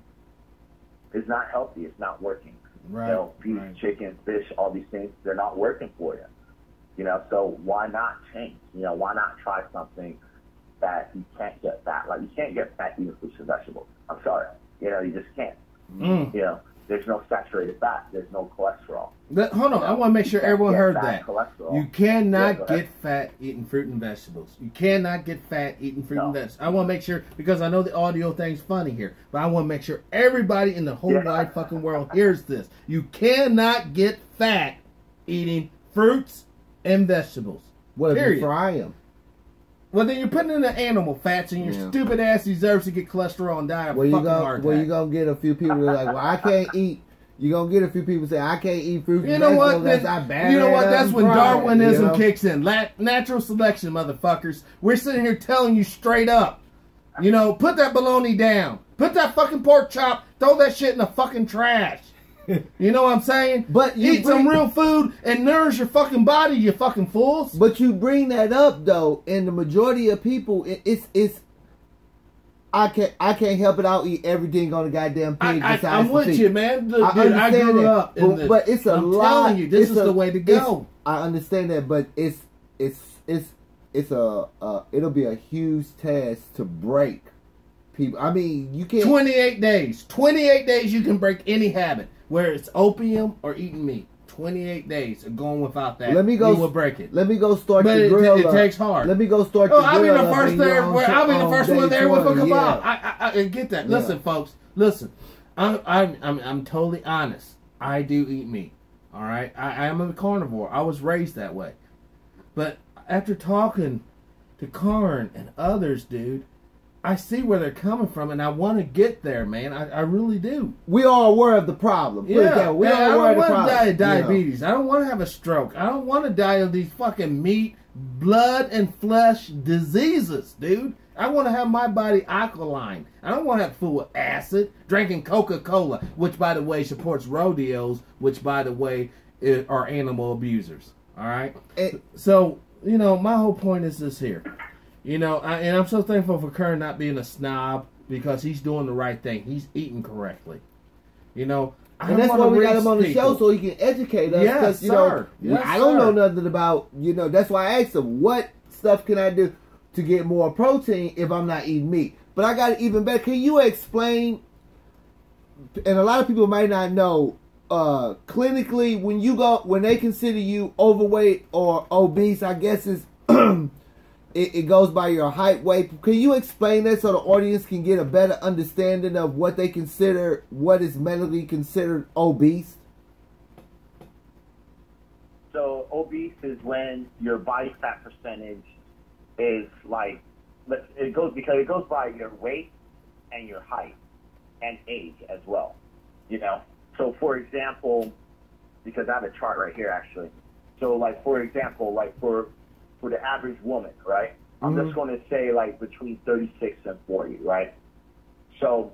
is not healthy, it's not working. Right. Beef, chicken, fish, all these things, they're not working for you. So why not change? Why not try something that you can't get fat? Like, you can't get fat eating fruits and vegetables. I'm sorry. You just can't. There's no saturated fat. There's no cholesterol. Hold on, I want to make sure everyone heard that. Cholesterol. You cannot get fat eating fruit and vegetables. You cannot get fat eating fruit and vegetables. I want to make sure, because I know the audio thing's funny here, but I want to make sure everybody in the whole wide fucking world hears this. You cannot get fat eating fruits and vegetables. What if you fry them? Well, then you're putting in the animal fats, and your stupid ass deserves to get cholesterol and die of well, fucking heart attack. Well, you're going to get a few people that are like, well, I can't eat. You're going to get a few people say, I can't eat fruit. You know what? That's when Darwinism kicks in. Natural selection, motherfuckers. We're sitting here telling you straight up. You know, put that bologna down. Put that fucking pork chop. Throw that shit in the fucking trash. You know what I'm saying? But eat some real food and nourish your fucking body, you fucking fools. But you bring that up though, and the majority of people, it's I can't help it. I'll eat everything on the goddamn pig. I'm with you, man. Dude, I grew up in this. But it's a lot. I'm telling you, this is the way to go. I understand that, but it'll be a huge task to break people. I mean, you can't. 28 days. 28 days you can break any habit. Whether it's opium or eating meat, 28 days of going without that. Let me go. You will break it. Let me go start the grill. It takes hard. Let me go start the grill. I'll be the first there. I'll be the first one there with a kebab. Yeah. I get that. Yeah. Listen, folks. Listen. I'm totally honest. I do eat meat. All right. I am a carnivore. I was raised that way. But after talking to Karn and others, dude, I see where they're coming from, and I want to get there, man. I really do. We are aware of the problem. We are aware of the problem. I don't want to die of diabetes. You know? I don't want to have a stroke. I don't want to die of these fucking meat, blood, and flesh diseases, dude. I want to have my body alkaline. I don't want to have food with acid, drinking Coca-Cola, which, by the way, supports rodeos, which, by the way, are animal abusers. All right? So, you know, my whole point is this here. You know, and I'm so thankful for Kern not being a snob, because he's doing the right thing. He's eating correctly. You know, and that's why we got him on the show, so he can educate us. Yes, sir. I don't know nothing about, you know, that's why I asked him, what stuff can I do to get more protein if I'm not eating meat? But I got it even better. Can you explain, and a lot of people might not know, clinically, when they consider you overweight or obese, I guess is it goes by your height, weight. Can you explain that so the audience can get a better understanding of what they consider, what is medically considered obese? So obese is when your body fat percentage is like, it goes by your weight and your height and age as well. You know, so for example, because I have a chart right here actually. So like for example, like for the average woman, right? I'm just going to say like between 36 and 40, right? So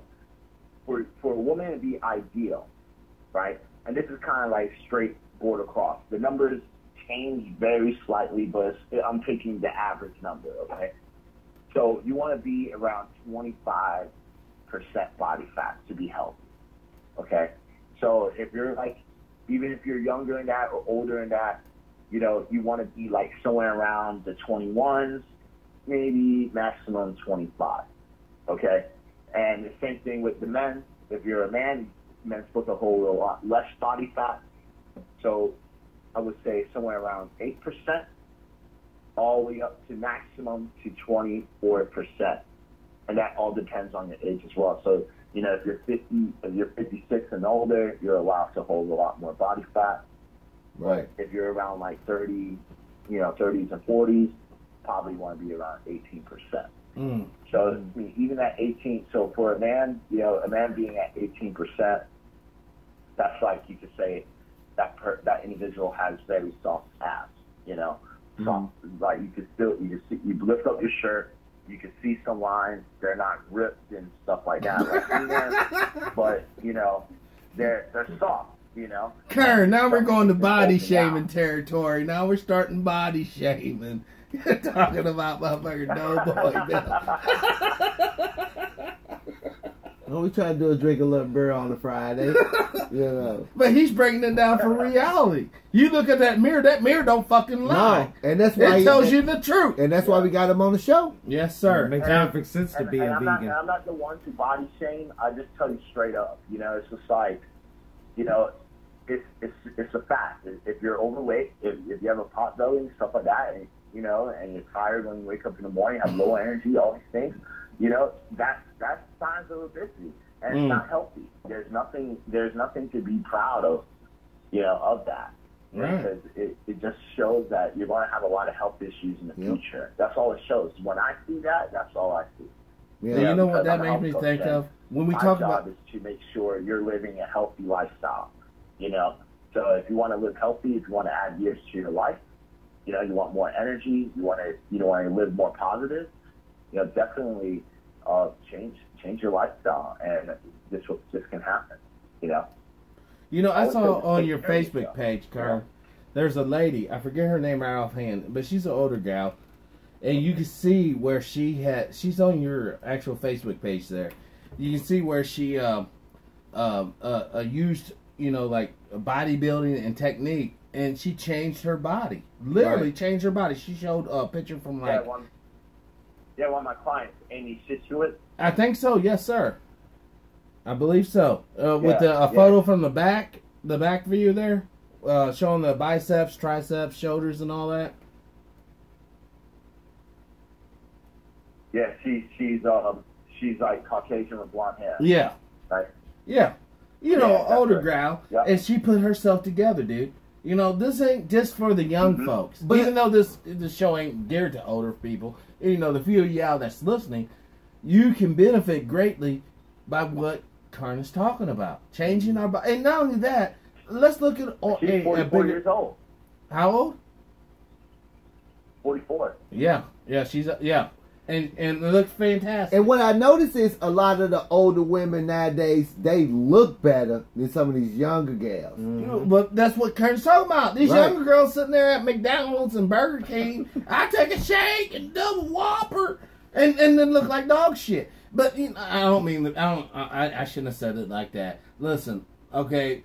for a woman to be ideal, right? And this is kind of like straight board across. The numbers change very slightly, but I'm taking the average number, okay? So you want to be around 25% body fat to be healthy, okay? So if you're like, even if you're younger than that or older than that, you know, you want to be like somewhere around the 21s, maybe maximum 25, okay? And the same thing with the men. If you're a man, men's supposed to hold a lot less body fat. So I would say somewhere around 8%, all the way up to maximum to 24%. And that all depends on your age as well. So, you know, if you're 50, if you're 56 and older, you're allowed to hold a lot more body fat. Right. If you're around like 30, you know, 30s and 40s, probably want to be around 18%. So I mean, even at 18, so for a man, you know, a man being at 18%, that's like you could say that individual has very soft abs, you know. Soft, like you lift up your shirt, you can see some lines. They're not ripped and stuff like that, but you know, they're soft. You know, Kern, now we're going to body shaming territory. Now we're starting body shaming. You're talking about motherfucking Doughboy now. All we trying to do is drink a little beer on a Friday. You know. But he's breaking it down for reality. You look at that mirror don't fucking lie. No, and that's why it tells you the truth. And that's why we got him on the show. Yes, sir. It makes perfect sense to be a vegan. I'm not the one to body shame. I just tell you straight up. You know, it's just like, you know, it's a fact. If you're overweight, if you have a pot belly and stuff like that, and, you know, and you're tired when you wake up in the morning, have low energy, all these things, you know, that's signs of obesity, and it's not healthy. There's nothing to be proud of, you know, of that. Right. Because it just shows that you're going to have a lot of health issues in the future. That's all it shows. When I see that, that's all I see. Yeah, you know what that makes me think of? When we talk about... My job is to make sure you're living a healthy lifestyle, you know? So if you want to live healthy, if you want to add years to your life, you know, you want more energy, you want to live more positive, you know, definitely change your lifestyle, and this can happen, you know? You know, I saw on your Facebook page, Carl, there's a lady, I forget her name right offhand, but she's an older gal, and you can see where she's on your actual Facebook page there. You can see where she used, you know, like bodybuilding and technique, and she changed her body. Literally changed her body. She showed a picture from like... one of my clients, Amy Situate. I think so, yes, sir. I believe so. With a photo from the back view there, showing the biceps, triceps, shoulders, and all that. Yeah, she's like Caucasian with blonde hair. Yeah. Right. Yeah. You know, older right. gal, and she put herself together, dude. You know, this ain't just for the young folks. But even though this show ain't geared to older people, you know, the few of y'all that's listening, you can benefit greatly by what Karna's talking about. Changing our body. And not only that, let's look at... She's 44 years old. How old? 44. Yeah. Yeah, she's... Yeah. And it looks fantastic. And what I notice is a lot of the older women nowadays, they look better than some of these younger gals. You know, but that's what Kurt's talking about. These younger girls sitting there at McDonald's and Burger King, I take a shake and double Whopper, and then look like dog shit. But you know, I don't mean I shouldn't have said it like that. Listen, okay,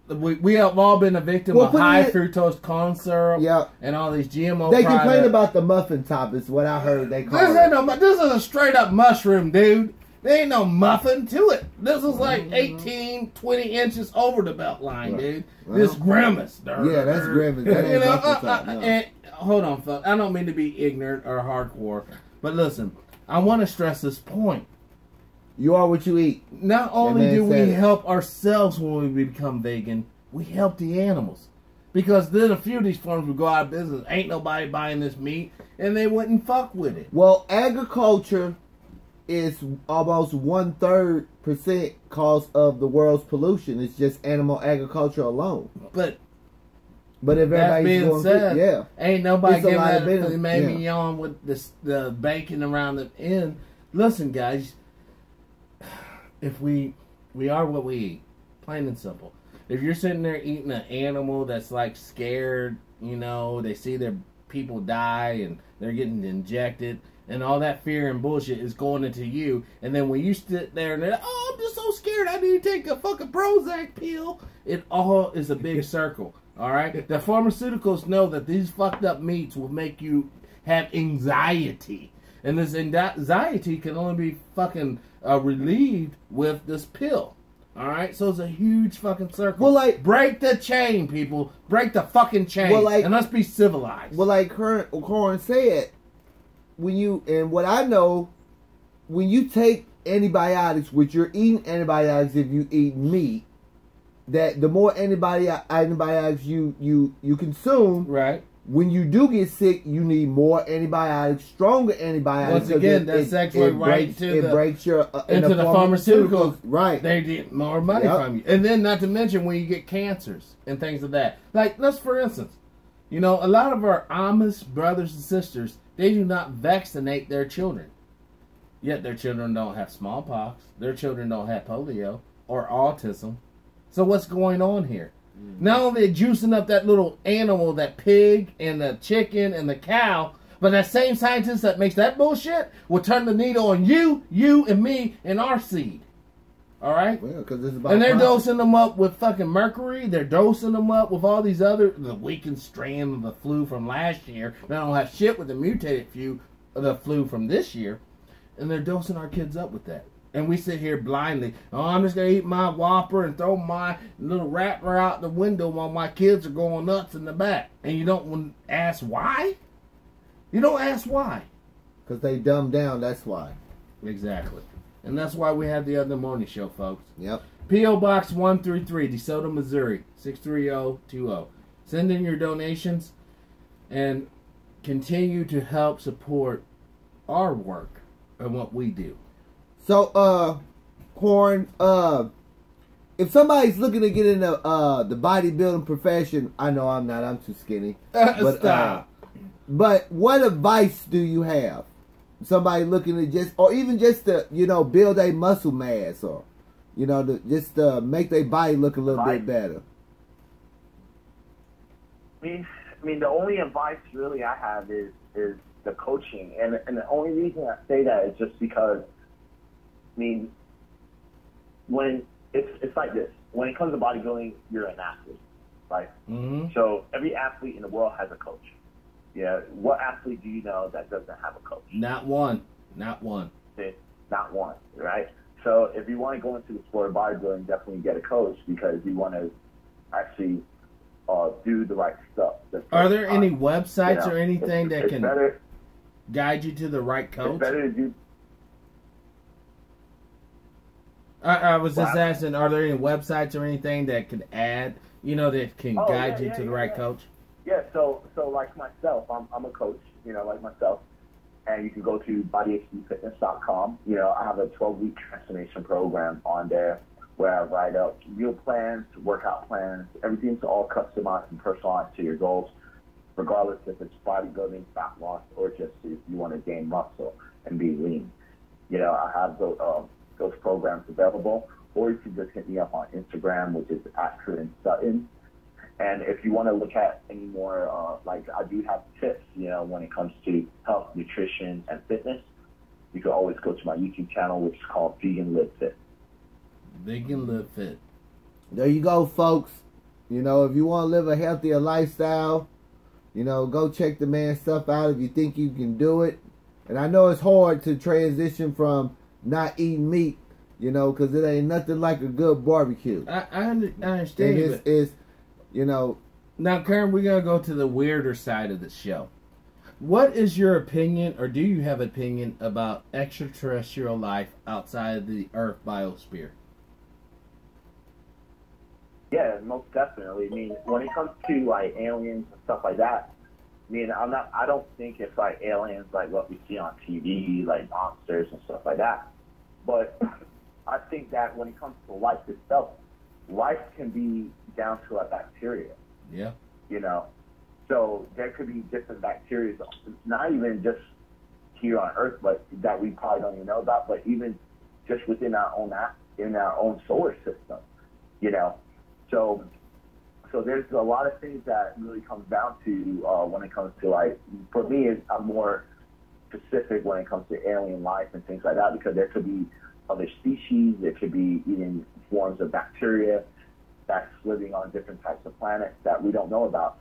we have all been a victim of high fructose corn syrup and all these GMO They products. complain about the muffin top is what I heard they call it. This is a straight up mushroom, dude. There ain't no muffin to it. This is like 18, 20 inches over the belt line, dude. Well, this grimace. Yeah, that's grimace. That ain't muffin top, no. And, hold on, folks. I don't mean to be ignorant or hardcore, but listen, I want to stress this point. You are what you eat. Not only do we help ourselves when we become vegan, we help the animals. Because then a few of these farms would go out of business. Ain't nobody buying this meat, and they wouldn't fuck with it. Well, agriculture is almost 1/3% cause of the world's pollution. It's just animal agriculture alone. But if everybody's being said, ain't nobody giving that maybe yawn with the bacon around the end. Listen, guys. If we are what we eat, plain and simple. If you're sitting there eating an animal that's like scared, you know, they see their people die and they're getting injected, and all that fear and bullshit is going into you, and then when you sit there and they're like, oh, I'm just so scared, I need to take a fucking Prozac pill, it all is a big circle, alright? The pharmaceuticals know that these fucked up meats will make you have anxiety. And this anxiety can only be fucking relieved with this pill. Alright? So it's a huge fucking circle. Well, like... break the chain, people. Break the fucking chain. Well, like, and let's be civilized. Well, like Corin said, what I know, when you take antibiotics, which you're eating antibiotics if you eat meat, that the more antibiotics you consume... Right. When you do get sick, you need more antibiotics, stronger antibiotics. Once again, that segues right into the pharmaceuticals. Right. They get more money from you. And then not to mention when you get cancers and things of that. Like, let's for instance, you know, a lot of our Amish brothers and sisters, they do not vaccinate their children. Yet their children don't have smallpox. Their children don't have polio or autism. So what's going on here? Not only juicing up that little animal, that pig and the chicken and the cow, but that same scientist that makes that bullshit will turn the needle on you and me and our seed. Alright? Well, because it's about and they're dosing them up with fucking mercury. They're dosing them up with all these other, the weakened strand of the flu from last year. They don't have shit with the mutated the flu from this year. And they're dosing our kids up with that. And we sit here blindly. Oh, I'm just going to eat my Whopper and throw my little wrapper out the window while my kids are going nuts in the back. And you don't ask why? You don't ask why. Because they dumb down, that's why. Exactly. And that's why we have the other morning show, folks. Yep. P.O. Box 133, DeSoto, Missouri, 63020. Send in your donations and continue to help support our work and what we do. So, Corn, if somebody's looking to get into the bodybuilding profession, I know I'm not, I'm too skinny. But, Stop. But what advice do you have? Somebody looking to just, or even just to, build a muscle mass, or, just make their body look a little bit better. I mean, the only advice really I have is the coaching, and the only reason I say that is just because, I mean, when it's like this. When it comes to bodybuilding, you're an athlete, right? Mm-hmm. So every athlete in the world has a coach. Yeah. What athlete do you know that doesn't have a coach? Not one. Not one. Not one, right? So if you want to go into the sport of bodybuilding, definitely get a coach because you want to actually do the right stuff. Are there any websites or anything that can better, guide you to the right coach? It's better to do. I was just asking, are there any websites or anything that could add, that can guide you to the right coach? Yeah, so like myself, I'm a coach, like myself, and you can go to bodyhcfitness.com. I have a 12-week transformation program on there where I write up meal plans, workout plans, everything's all customized and personalized to your goals, regardless if it's bodybuilding, fat loss, or just if you want to gain muscle and be lean. I have those programs available, or you can just hit me up on Instagram, which is @Sutton. And if you want to look at any more, I do have tips, when it comes to health, nutrition, and fitness, you can always go to my YouTube channel, which is called Vegan Live Fit. Vegan Live Fit. There you go, folks. If you want to live a healthier lifestyle, go check the man's stuff out if you think you can do it. And I know it's hard to transition from not eating meat, because it ain't nothing like a good barbecue. I understand. And it's Now, Karen, we're going to go to the weirder side of the show. What is your opinion, or do you have an opinion, about extraterrestrial life outside of the Earth biosphere? Yeah, most definitely. I mean, when it comes to aliens and stuff like that, I don't think it's like aliens like what we see on TV, like monsters and stuff like that. But I think that when it comes to life itself, life can be down to a bacteria. Yeah. So there could be different bacteria, not even just here on Earth, but that we probably don't even know about, but even just within our own solar system. So there's a lot of things that really comes down to when it comes to for me, I'm more specific when it comes to alien life and things like that, because there could be other species, there could be even forms of bacteria that's living on different types of planets that we don't know about,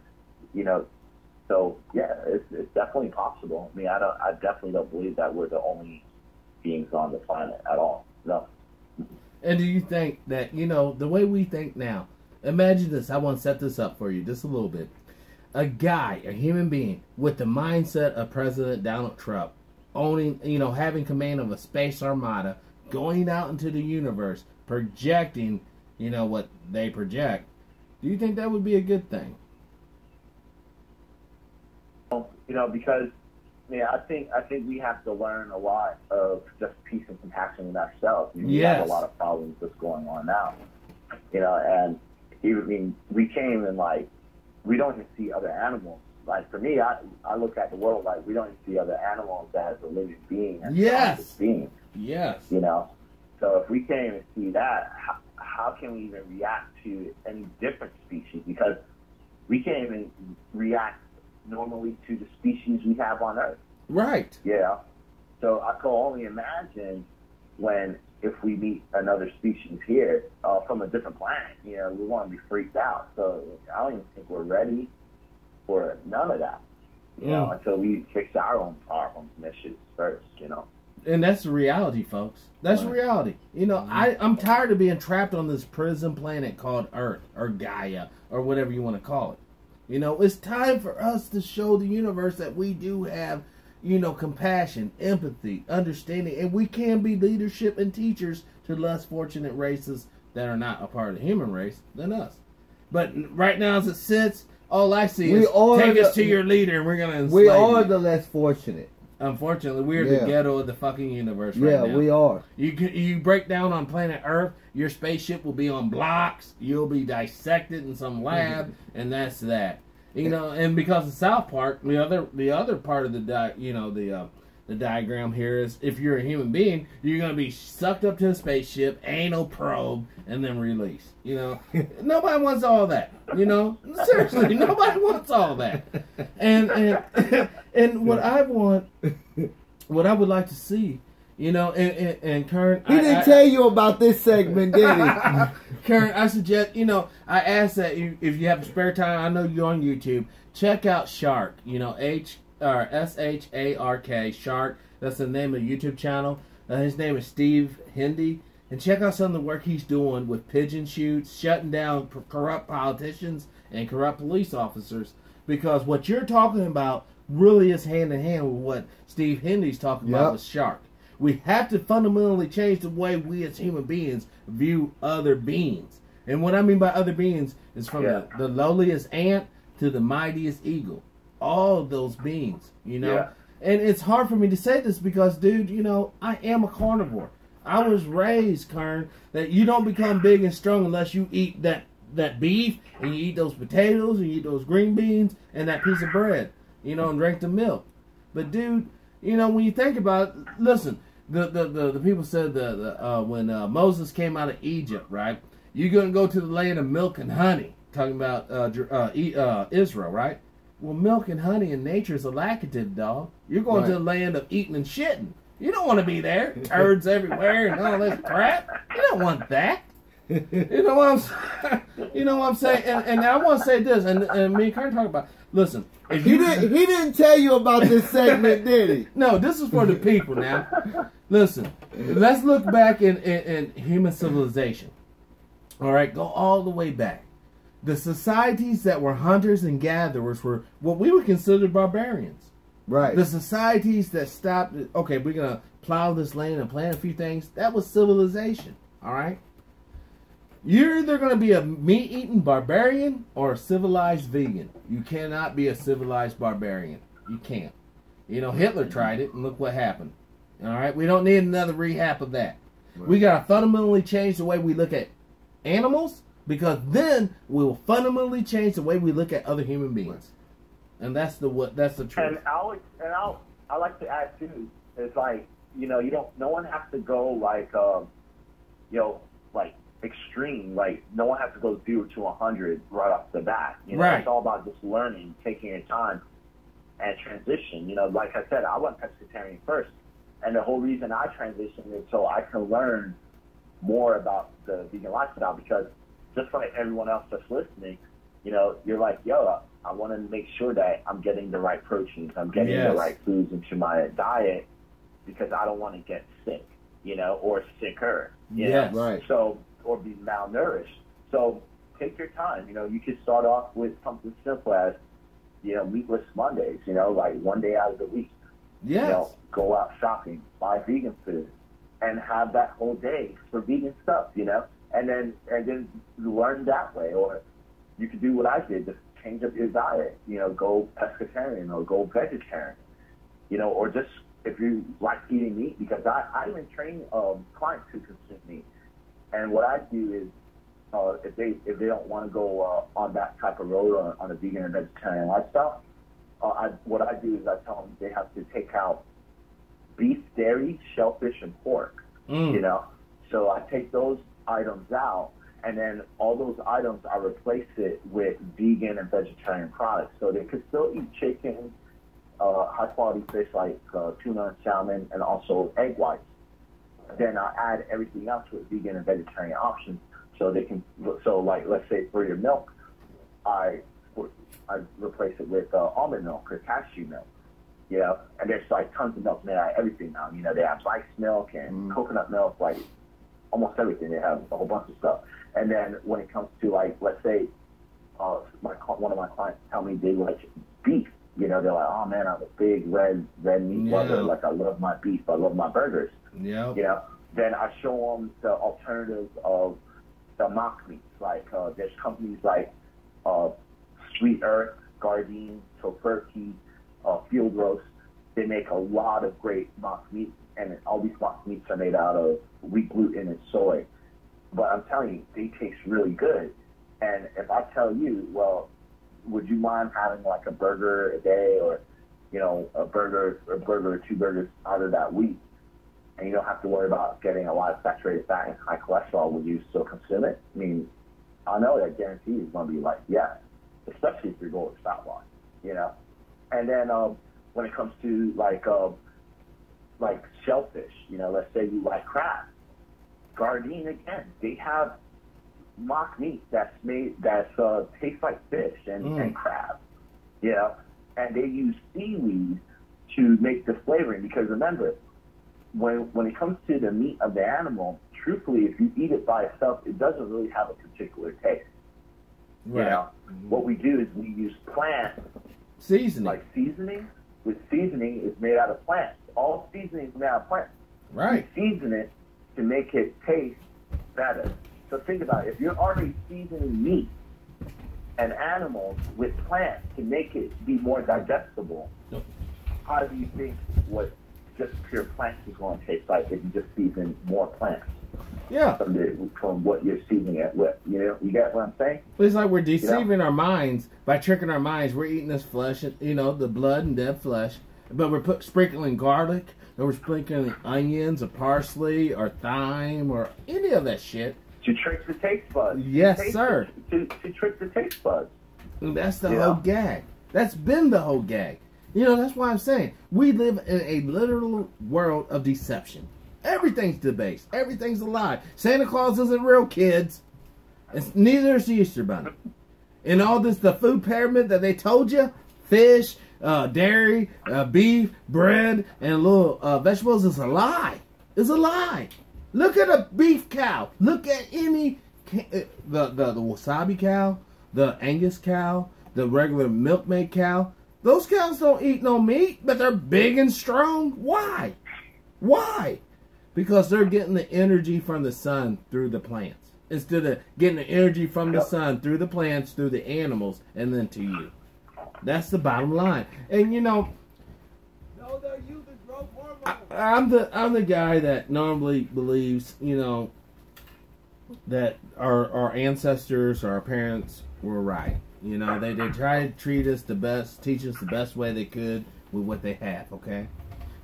So yeah, it's definitely possible. I mean, I definitely don't believe that we're the only beings on the planet at all. No. And do you think that, the way we think now, imagine this, I want to set this up for you just a little bit. A guy, a human being, with the mindset of President Donald Trump, owning, having command of a space armada, going out into the universe, projecting, what they project. Do you think that would be a good thing? Because I think we have to learn a lot of just peace and compassion in ourselves. We have a lot of problems that's going on now. And we came and we don't even see other animals. Like for me, I look at the world like we don't even see other animals as a living being. Yes. Being. Yes. So if we can't even see that, how can we even react to any different species? Because we can't even react normally to the species we have on Earth. Right. Yeah. So I can only imagine if we meet another species here from a different planet, we want to be freaked out. So I don't even think we're ready for none of that, until we fix our own problems and issues first, and that's the reality, folks. That's Right. reality. You know, I'm tired of being trapped on this prison planet called Earth or Gaia or whatever you want to call it. You know, it's time for us to show the universe that we do have, you know, compassion, empathy, understanding, and we can be leadership and teachers to less fortunate races that are not a part of the human race than us. But right now, as it sits, all I see is take us to your leader, and we're gonna enslave We are you. the less fortunate. Unfortunately, we're Yeah. the ghetto of the fucking universe right now. Yeah, we are. You break down on planet Earth, your spaceship will be on blocks. You'll be dissected in some lab, and that's that. You know, and because of South Park, the other part of the diagram here is if you're a human being, you're gonna be sucked up to a spaceship, anal probe, and then released. You know, nobody wants all that. You know, seriously, nobody wants all that. And what I want, what I would like to see, you know, and Kern, He didn't tell you about this segment, did he? Karen, I suggest, you know, I ask that if you have spare time, I know you're on YouTube, check out Shark, you know, SHARK, Shark. That's the name of the YouTube channel. His name is Steve Hindi. And check out some of the work he's doing with pigeon shoots, shutting down corrupt politicians and corrupt police officers. Because what you're talking about really is hand in hand with what Steve Hindy's talking about with Shark. We have to fundamentally change the way we as human beings view other beings. And what I mean by other beings is from the lowliest ant to the mightiest eagle. All of those beings, you know. Yeah. And it's hard for me to say this because, dude, you know, I am a carnivore. I was raised, Kern, that you don't become big and strong unless you eat that beef and you eat those potatoes and you eat those green beans and that piece of bread, you know, and drink the milk. But, dude, you know, when you think about it, listen, the people said when Moses came out of Egypt, right? You're going to go to the land of milk and honey, talking about Israel, right? Well, milk and honey in nature is a laxative, dog. You're going to the land of eating and shitting. You don't want to be there. Turds everywhere and all this crap. You don't want that. You know what I'm saying? And I want to say this, and me and Karen talk about. Listen, if He didn't tell you about this segment, did he? No, this is for the people now. Listen, let's look back in human civilization. All right, go all the way back. The societies that were hunters and gatherers were what we would consider barbarians. Right. The societies that stopped, okay, we're going to plow this land and plant a few things, that was civilization, all right? You're either going to be a meat-eating barbarian or a civilized vegan. You cannot be a civilized barbarian. You can't. You know, Hitler tried it, and look what happened. All right? We don't need another rehab of that. Right. We got to fundamentally change the way we look at animals, because then we will fundamentally change the way we look at other human beings. And that's the truth. And I like to add too. It's like, you know, no one has to go like you know, like extreme. Like no one has to go 0 to 100 right off the bat. You know, right. It's all about just learning, taking your time, and transition. You know, like I said, I went pescatarian first, and the whole reason I transitioned is so I can learn more about the vegan lifestyle. Because just like everyone else that's listening, you know, you're like, yo, I want to make sure that I'm getting the right proteins, I'm getting the right foods into my diet, because I don't want to get sick, you know, or sicker, you know? Right. So, or be malnourished. So take your time. You know, you could start off with something simple as, you know, meatless Mondays, you know, like one day out of the week. Yes. You know, go out shopping, buy vegan food, and have that whole day for vegan stuff, you know, and then learn that way. Or you could do what I did, just change up your diet, you know, go pescatarian or go vegetarian, you know, or just if you like eating meat, because I even train clients who consume meat. And what I do is, if they don't want to go on that type of road on a vegan and vegetarian lifestyle, what I do is I tell them they have to take out beef, dairy, shellfish, and pork. You know, so I take those items out, and then all those items I replace it with vegan and vegetarian products, so they could still eat chicken, high quality fish like tuna and salmon, and also egg whites. Then I add everything else with vegan and vegetarian options, so they can. So like, let's say for your milk, I replace it with almond milk or cashew milk. you know, and there's like tons of milk made out of everything now. You know, they have rice milk and coconut milk, like almost everything. They have a whole bunch of stuff. And then when it comes to like, let's say, one of my clients tell me they like beef. You know, they're like, oh man, I'm a big red meat lover. Like I love my beef, I love my burgers. Yeah. You know, then I show them the alternatives of the mock meats. Like there's companies like Sweet Earth, Gardein, Tofurkey, Field Roast. They make a lot of great mock meats, and all these mock meats are made out of wheat gluten and soy. But I'm telling you, they taste really good. And if I tell you, well, would you mind having like a burger a day, or, you know, a burger or 2 burgers out of that wheat, and you don't have to worry about getting a lot of saturated fat and high cholesterol, would you still consume it? I mean, I know that guarantee is going to be like, yeah, especially if you're going to fat loss, you know. And then when it comes to like shellfish, you know, let's say you like crab, Gardein, again, they have mock meat that's tastes like fish and crab, you know, and they use seaweed to make the flavoring. Because remember, when it comes to the meat of the animal, truthfully, if you eat it by itself, it doesn't really have a particular taste. Right. You know, what we do is we use plant seasoning. Like seasoning. With seasoning is made out of plants. All seasoning is made out of plants. Right. We season it to make it taste better. So think about it. If you're already seasoning meat and animals with plants to make it be more digestible, how do you think what just pure plants is going to taste like if you just season more plants? Yeah. From what you're seasoning it with. You know, you get what I'm saying? It's like we're deceiving our minds by tricking our minds. We're eating this flesh, you know, the blood and dead flesh, but we're sprinkling garlic, or we're sprinkling onions, or parsley, or thyme, or any of that shit. To trick the taste buds. Yes, sir. To trick the taste buds. And that's the whole gag. That's been the whole gag. You know, that's why I'm saying we live in a literal world of deception. Everything's debased. Everything's a lie. Santa Claus isn't real, kids. Neither is the Easter Bunny. And all this, the food pyramid that they told you, fish, dairy, beef, bread, and little vegetables is a lie. It's a lie. Look at a beef cow. Look at any, the wasabi cow, the Angus cow, the regular milkmaid cow. Those cows don't eat no meat, but they're big and strong. Why? Why? Because they're getting the energy from the sun through the plants, instead of getting the energy from the sun through the plants, through the animals, and then to you. That's the bottom line. And you know, I'm the guy that normally believes, you know, that our ancestors, our parents were right. You know, they tried to treat us the best, teach us the best way they could with what they have, okay?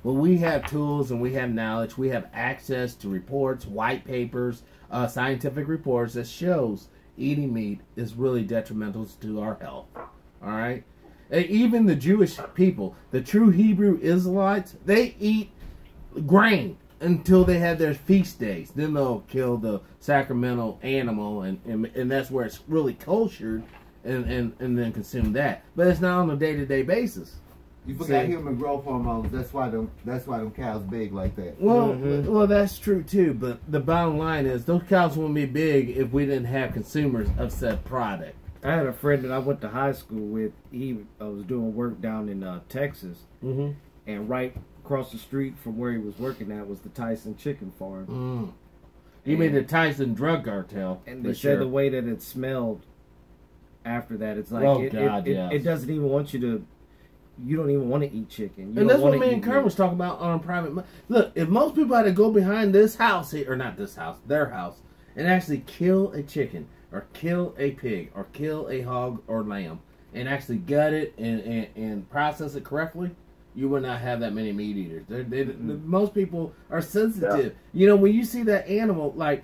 Well, we have tools and we have knowledge. We have access to reports, white papers, scientific reports that shows eating meat is really detrimental to our health, all right? And even the Jewish people, the true Hebrew Israelites, they eat grain until they have their feast days. Then they'll kill the sacramental animal, and that's where it's really koshered, and then consume that. But it's not on a day-to-day basis. You forgot human growth hormones. That's why them cows big like that. Well, well, that's true too. But the bottom line is, those cows wouldn't be big if we didn't have consumers of said product. I had a friend that I went to high school with. He was doing work down in Texas, and right across the street from where he was working at was the Tyson chicken farm. You mean the Tyson drug cartel? And they said the way that it smelled after that, it's like it doesn't even want you to. You don't even want to eat chicken. And that's what me and Kern was talking about on private. Look, if most people had to go behind this house here, or not this house, their house, and actually kill a chicken, or kill a pig, or kill a hog or lamb, and actually gut it and process it correctly, you would not have that many meat eaters. Most people are sensitive. Yeah. You know, when you see that animal, like,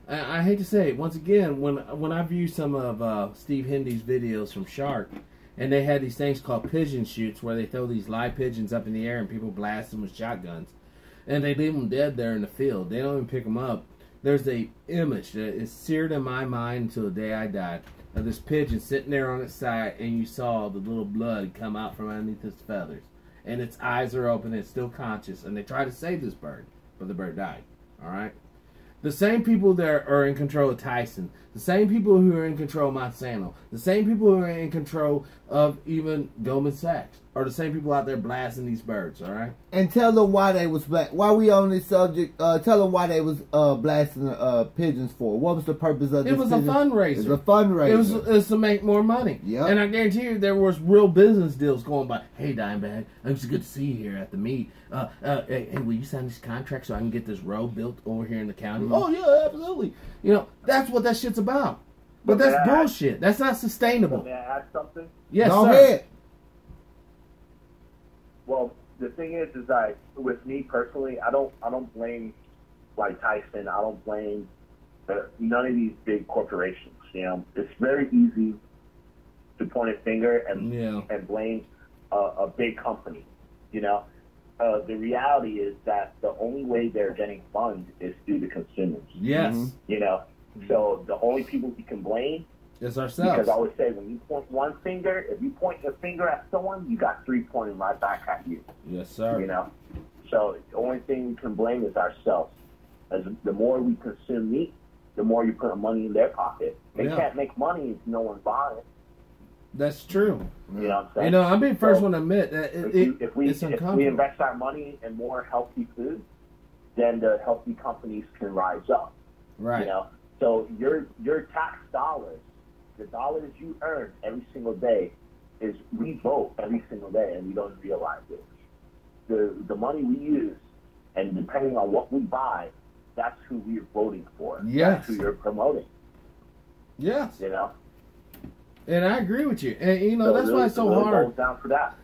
I hate to say it, once again, when I view some of Steve Hindy's videos from Shark, and they had these things called pigeon shoots where they throw these live pigeons up in the air and people blast them with shotguns. And they leave them dead there in the field. They don't even pick them up. There's a image that is seared in my mind until the day I die of this pigeon sitting there on its side, and you saw the little blood come out from underneath its feathers. and its eyes are open and it's still conscious, and they try to save this bird, but the bird died. All right. The same people that are in control of Tyson, the same people who are in control of Monsanto, the same people who are in control of even Goldman Sachs, are the same people out there blasting these birds, all right? And tell them why they was while we on this subject, tell them why they was blasting pigeons for. What was the purpose of this? It was a fundraiser. It was a fundraiser. It was to make more money. Yep. And I guarantee you there was real business deals going by. Hey, Dimebag, it's good to see you here at the meet. Hey, will you sign this contract so I can get this road built over here in the county? Mm-hmm. Oh, yeah, absolutely. You know, that's what that shit's about. But that's bullshit. That's not sustainable. May I add something? Yes, Go sir. ahead. Well, the thing is that with me personally, I don't blame like Tyson. I don't blame none of these big corporations. You know, it's very easy to point a finger and blame a big company. You know, the reality is that the only way they're getting funds is through the consumers. Yes. Mm-hmm. You know, so the only people you can blame. It's ourselves. Because I always say, when you point one finger, if you point your finger at someone, you got three pointing right back at you. Yes, sir. You know, so the only thing we can blame is ourselves. As the more we consume meat, the more you put money in their pocket. They can't make money if no one's buying it. That's true. You know what I'm saying? You know, I'm being the first one to admit that if we invest our money in more healthy food, then the healthy companies can rise up. Right. You know, so your tax dollars, the dollars you earn every single day, is we vote every single day, and we don't realize it. The money we use, and depending on what we buy, that's who we're voting for. Yes. That's who you're promoting. Yes. You know. And I agree with you. And, you know, So that's why it's so hard. Goes down for that.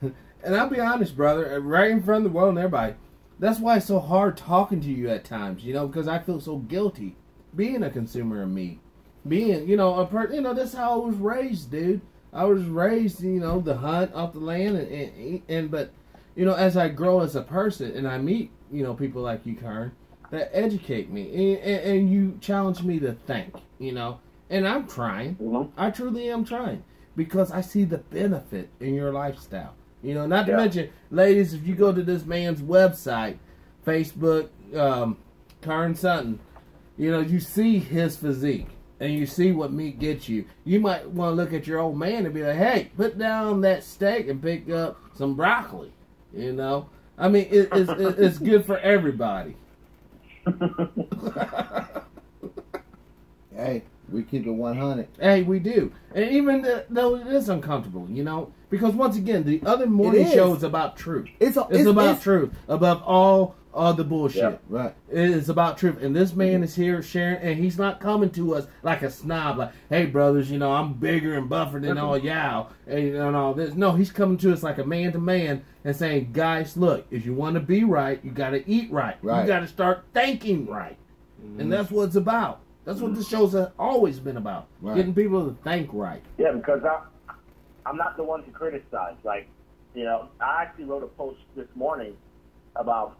And I'll be honest, brother, right in front of the world and everybody, that's why it's so hard talking to you at times, you know, because I feel so guilty being a consumer of meat. Being, you know, that's how I was raised, dude. I was raised, you know, to hunt off the land, but, you know, as I grow as a person and I meet, you know, people like you, Karen, that educate me, and you challenge me to think, you know. And I'm trying. Mm-hmm. I truly am trying. Because I see the benefit in your lifestyle. You know, not to mention, ladies, if you go to this man's website, Facebook, Karen Sutton, you know, you see his physique. And you see what meat gets you. You might want to look at your old man and be like, hey, put down that steak and pick up some broccoli. You know? I mean, it's good for everybody. Hey, we keep it 100. Hey, we do. And even though it is uncomfortable, you know? Because once again, the other morning show is about truth. It's about truth. Above all the bullshit. Yeah, right. It is about truth. And this man is here sharing, and he's not coming to us like a snob, like, hey, brothers, you know, I'm bigger and buffer than all y'all, and all this. No, he's coming to us like a man to man and saying, guys, look, if you want to be right, you got to eat right. You got to start thinking right. Mm-hmm. And that's what it's about. That's what the show's always been about. Right. Getting people to think right. Yeah, because I'm not the one to criticize. Like, you know, I actually wrote a post this morning about,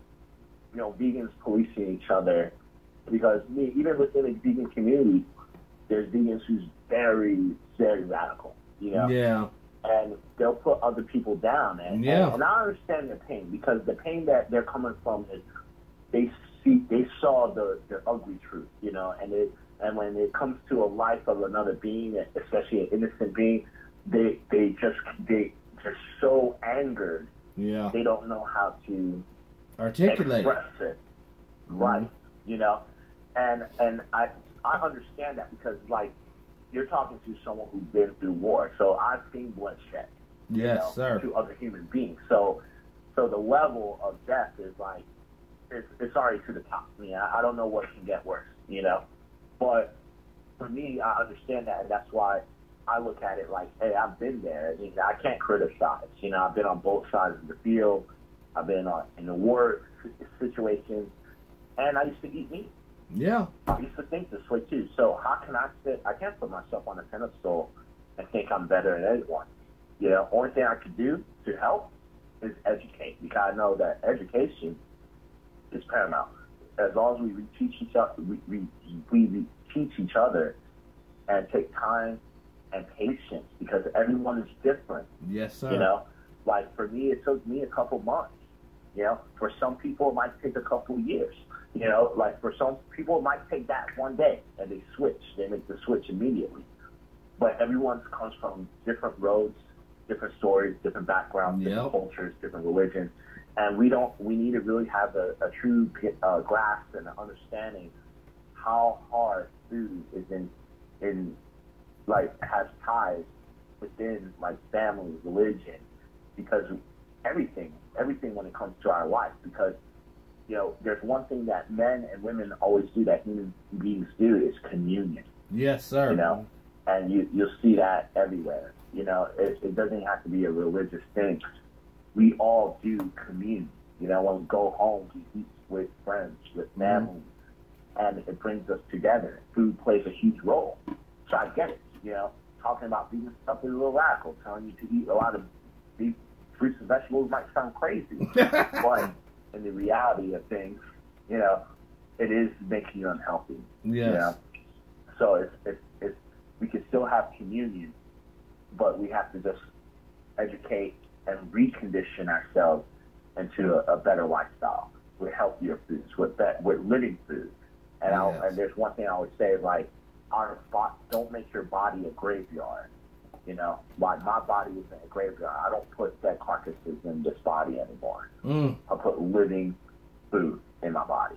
you know, vegans policing each other, because even within the vegan community, there's vegans who's very, very radical, you know? Yeah. And they'll put other people down. And I understand their pain, because the pain that they're coming from is they saw the ugly truth, you know, and when it comes to a life of another being, especially an innocent being, they're so angered. Yeah. They don't know how to articulate express it. Right. You know? And I understand that, because, like, you're talking to someone who's been through war. So I've seen bloodshed. Yes, sir. To other human beings. So the level of death is like, it's already to the top. I mean, I don't know what can get worse, you know? But for me, I understand that, and that's why I look at it like, hey, I've been there. I mean, I can't criticize. You know, I've been on both sides of the field. I've been in the war situations, and I used to eat meat. Yeah. I used to think this way too. So how can I can't put myself on a pedestal and think I'm better than anyone. You know, only thing I could do to help is educate, because I know that education is paramount. As long as we teach each other, we teach each other and take time and patience, because everyone is different. Yes, sir. You know, Like for me, it took me a couple months. You know, for some people it might take a couple years. You know, like for some people it might take that one day and they switch. They make the switch immediately. But everyone comes from different roads, different stories, different backgrounds, different cultures, different religions. And we need to really have a true grasp and understanding how hard food is in like has ties within like family, religion, because everything when it comes to our life. Because, you know, there's one thing that men and women always do that human beings do is communion. Yes, sir. You know, and you'll see that everywhere. You know, it doesn't have to be a religious thing. We all do commune. You know, when we go home, we eat with friends, with family, and it brings us together. Food plays a huge role. So I get it. You know, talking about vegan stuff is a little radical. Telling you to eat a lot of beef, fruits, and vegetables might sound crazy, but in the reality of things, you know, it is making you unhealthy. Yes. You know? So it's we can still have communion, but we have to just educate and recondition ourselves into a better lifestyle with healthier foods, with living food. And and there's one thing I would say, like, don't make your body a graveyard. You know, like my body isn't a graveyard. I don't put dead carcasses in this body anymore. I put living food in my body,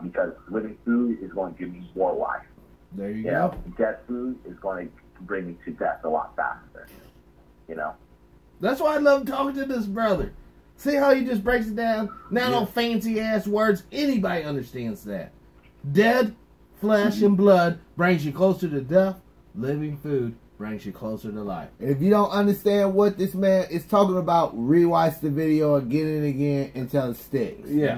because living food is going to give me more life. There you go. go. Dead food is going to bring me to death a lot faster. You know. That's why I love talking to this brother. See how he just breaks it down? Not on fancy ass words. Anybody understands that. Dead flesh and blood brings you closer to death. Living food brings you closer to life. And if you don't understand what this man is talking about, rewatch the video again and again until it sticks. Yeah.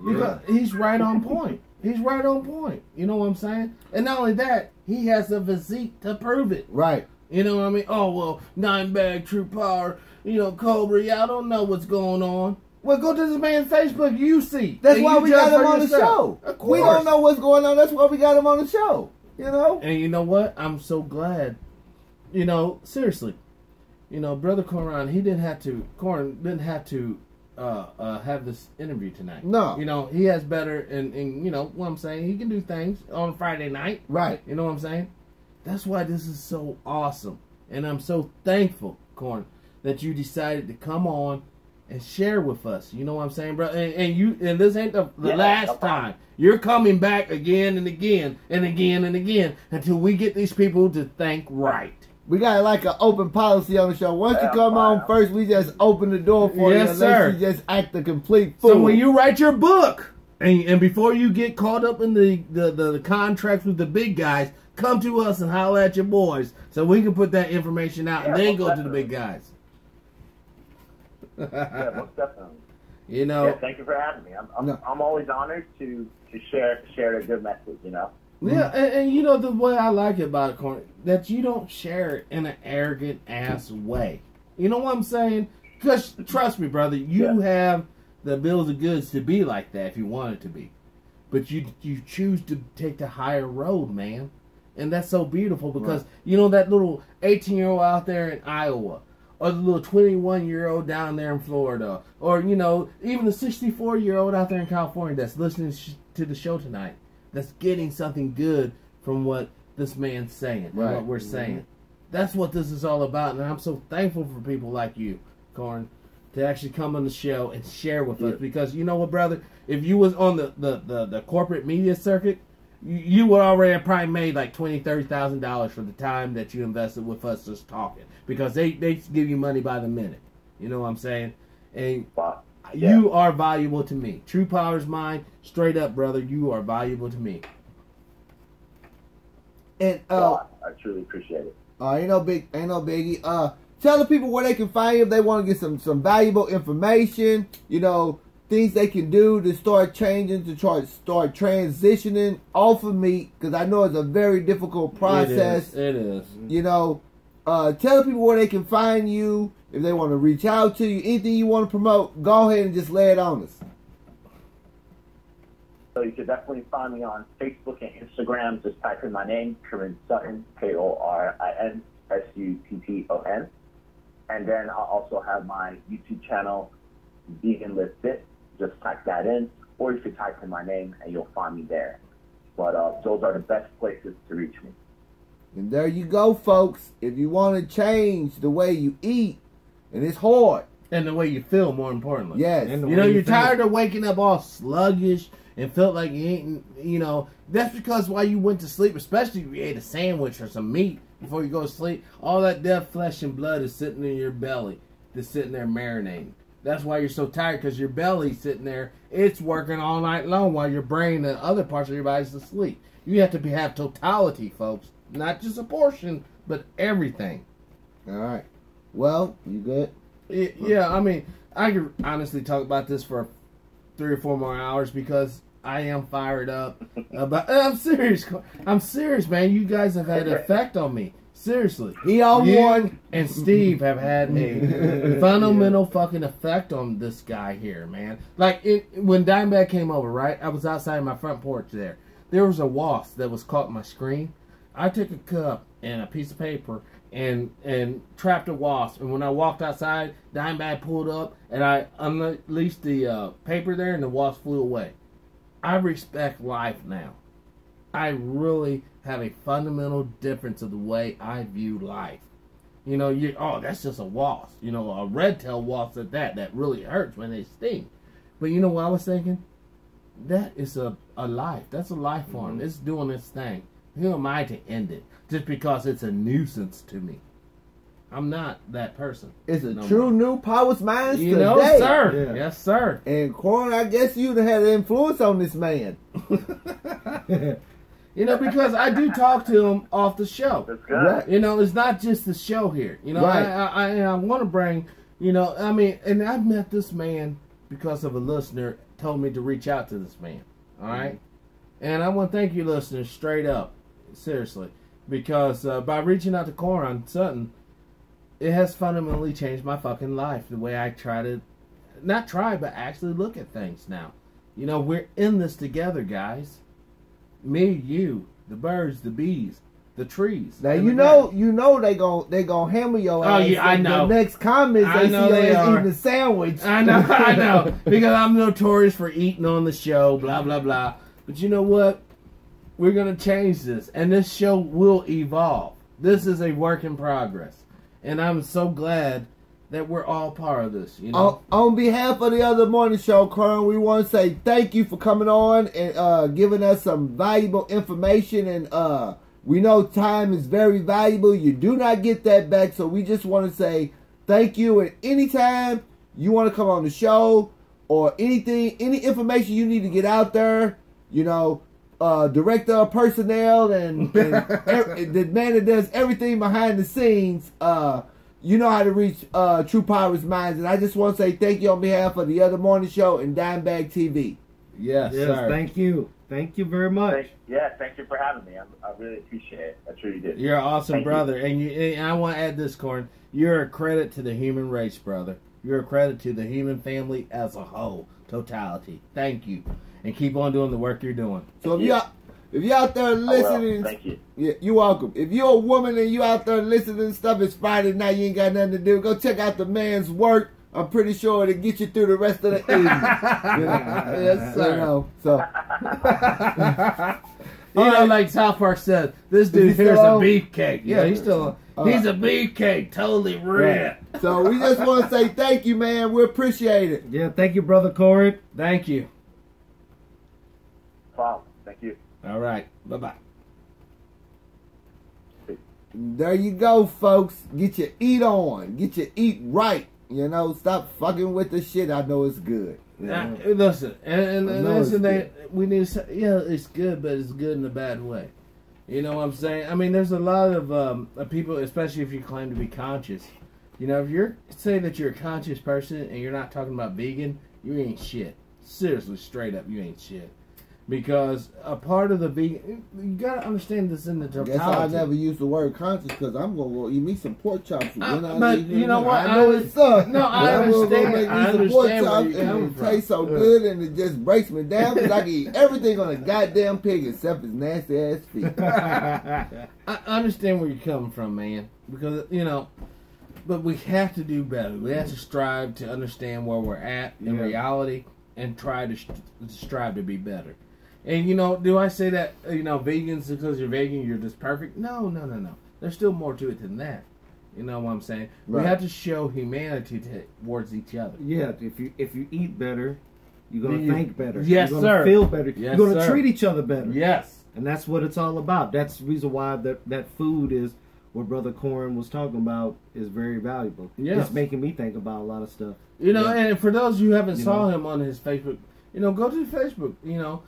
Because he's right on point. He's right on point. You know what I'm saying? And not only that, he has a physique to prove it. Right. You know what I mean? Oh, well, 9-bag, True Power, you know, Cobra, y'all don't know what's going on. Well, go to this man's Facebook, you see. That's why we got him on the show. Of course. We don't know what's going on. That's why we got him on the show. You know? And you know what? I'm so glad. You know, seriously. You know, Brother Corin, he didn't have to have this interview tonight. No. You know, he has better, and you know what I'm saying? He can do things on Friday night. Right. You know what I'm saying? That's why this is so awesome. And I'm so thankful, Corin, that you decided to come on and share with us. You know what I'm saying, bro? And this ain't the last time. You're coming back again and again and again and again until we get these people to think right. We got like an open policy on the show. Once you come on first, we just open the door for you. Yes, sir. You just act a complete fool. So when you write your book, and before you get caught up in the contracts with the big guys, come to us and holler at your boys so we can put that information out and then go to the big guys. Yeah, most definitely. You know. Yeah, thank you for having me. I'm always honored to share a good message. You know. Yeah, and you know the way I like it about it, Corny, that you don't share it in an arrogant ass way. You know what I'm saying? Because trust me, brother, you have the bills of goods to be like that if you want it to be, but you choose to take the higher road, man, and that's so beautiful because you know that little 18-year-old out there in Iowa, or the little 21-year-old down there in Florida, or you know even the 64-year-old out there in California that's listening to the show tonight. That's getting something good from what this man's saying, and what we're saying. That's what this is all about, and I'm so thankful for people like you, Corin, to actually come on the show and share with us. Because you know what, brother? If you was on the corporate media circuit, you would already have probably made like $20,000-$30,000 for the time that you invested with us just talking. Because they give you money by the minute. You know what I'm saying? And you are valuable to me. True Power's mine. Straight up, brother, you are valuable to me. And I truly appreciate it. Ain't no biggie. Tell the people where they can find you if they want to get some valuable information. You know, things they can do to start changing, to start transitioning off of meat, because I know it's a very difficult process. It is. You know, tell the people where they can find you. If they want to reach out to you, anything you want to promote, go ahead and just lay it on us. So you can definitely find me on Facebook and Instagram. Just type in my name, Corin Sutton, KorinSutton. And then I'll also have my YouTube channel, Vegan Live Fit. Just type that in, or you can type in my name and you'll find me there. But those are the best places to reach me. And there you go, folks. If you want to change the way you eat, and it's hard. And the way you feel, more importantly. Yes. You know, you're tired of waking up all sluggish and felt like you ain't, you know, that's because while you went to sleep, especially if you ate a sandwich or some meat before you go to sleep, all that dead flesh and blood is sitting in your belly, just sitting there marinating. That's why you're so tired, because your belly's sitting there, it's working all night long while your brain and other parts of your body's asleep. You have to have totality, folks. Not just a portion, but everything. All right. Well, you good? Yeah, I mean, I could honestly talk about this for 3 or 4 more hours because I am fired up. I'm serious. I'm serious, man. You guys have had an effect on me. Seriously. He on one. And Steve have had a fundamental fucking effect on this guy here, man. Like, when Dimebag came over, right? I was outside my front porch there. There was a wasp that was caught in my screen. I took a cup and a piece of paper and trapped a wasp. And when I walked outside, Dimebag pulled up and I unleashed the paper there and the wasp flew away. I respect life now. I really have a fundamental difference of the way I view life. You know, that's just a wasp. You know, a red-tailed wasp at that really hurts when they sting. But you know what I was thinking? That is a life. That's a life form. It's doing its thing. Who am I to end it? Just because it's a nuisance to me. I'm not that person. It's a true new Powers Minds you today. know, sir. Yeah. Yes, sir. And Corn, I guess you'd have had an influence on this man. You know, because I do talk to him off the show. That's good. Right. You know, it's not just the show here. You know, Right. I want to bring, you know, I mean, and I met this man because of a listener told me to reach out to this man. All right? And I want to thank you, listeners, straight up. Seriously. Because by reaching out to Corn on Sutton, it has fundamentally changed my fucking life. The way I but actually look at things now. You know, we're in this together, guys. Me, you, the birds, the bees, the trees. Now you know they gon' hammer your ass. Oh yeah, I know. The next comment they see your ass eating a sandwich. I know, because I'm notorious for eating on the show, blah blah blah. But you know what? We're gonna change this, and this show will evolve. This is a work in progress, and I'm so glad that we're all part of this. You know. On behalf of the other morning show, Corn, we want to say thank you for coming on and giving us some valuable information. And we know time is very valuable. You do not get that back, so we just want to say thank you. And anytime you want to come on the show or anything, any information you need to get out there, you know. Director of personnel and the man that does everything behind the scenes, you know how to reach True Powers Minds. And I just want to say thank you on behalf of the other morning show and Dimebag TV. Yes, sir. Thank you. Thank you very much. Thank you for having me. I really appreciate it. I truly did. You're an awesome Thank brother. And I want to add this, Corn. You're a credit to the human race, brother. You're a credit to the human family as a whole. Totality. Thank you. And keep on doing the work you're doing. So if you out there listening, thank you. Yeah, you're welcome. If you're a woman and you out there listening to stuff, it's Friday night, you ain't got nothing to do, go check out the man's work. I'm pretty sure it'll get you through the rest of the evening. Yes, sir. You know, so. You know, like South Park said, this dude here's a beefcake. Yeah, he's still he's a beefcake, totally red. Right. So we just want to say thank you, man. We appreciate it. Yeah, thank you, Brother Corey. Thank you. Wow, thank you. All right. Bye-bye. There you go, folks. Get your eat on. Get your eat right. You know, stop fucking with the shit. I know it's good. Listen, and listen, we need to say, yeah, it's good, but it's good in a bad way. You know what I'm saying? I mean, there's a lot of people, especially if you claim to be conscious. You know, if you're saying that you're a conscious person and you're not talking about vegan, you ain't shit. Seriously, straight up, you ain't shit. Because a part of the vegan, you gotta understand this in the totality. That's why I never use the word conscious, because I'm gonna go eat me some pork chops. But you know what? I know it sucks. No, I understand. I understand where you're coming it from. tastes so good, and it just breaks me down because I can eat everything on a goddamn pig except his nasty ass feet. I understand where you're coming from, man. Because you know, But we have to do better. We have to strive to understand where we're at in reality and try to strive to be better. And, you know, do I say that, you know, vegans, because you're vegan, you're just perfect? No. There's still more to it than that. You know what I'm saying? Right. We have to show humanity towards each other. Yeah, if you eat better, you're going to think better. Yes, you're sir. You're going to feel better. Yes, you're going to treat each other better. Yes. And that's what it's all about. That's the reason why that food is, what Brother Corin was talking about, is very valuable. Yes. It's making me think about a lot of stuff. You know, and for those who haven't saw him on his Facebook, you know, go to Facebook, you know,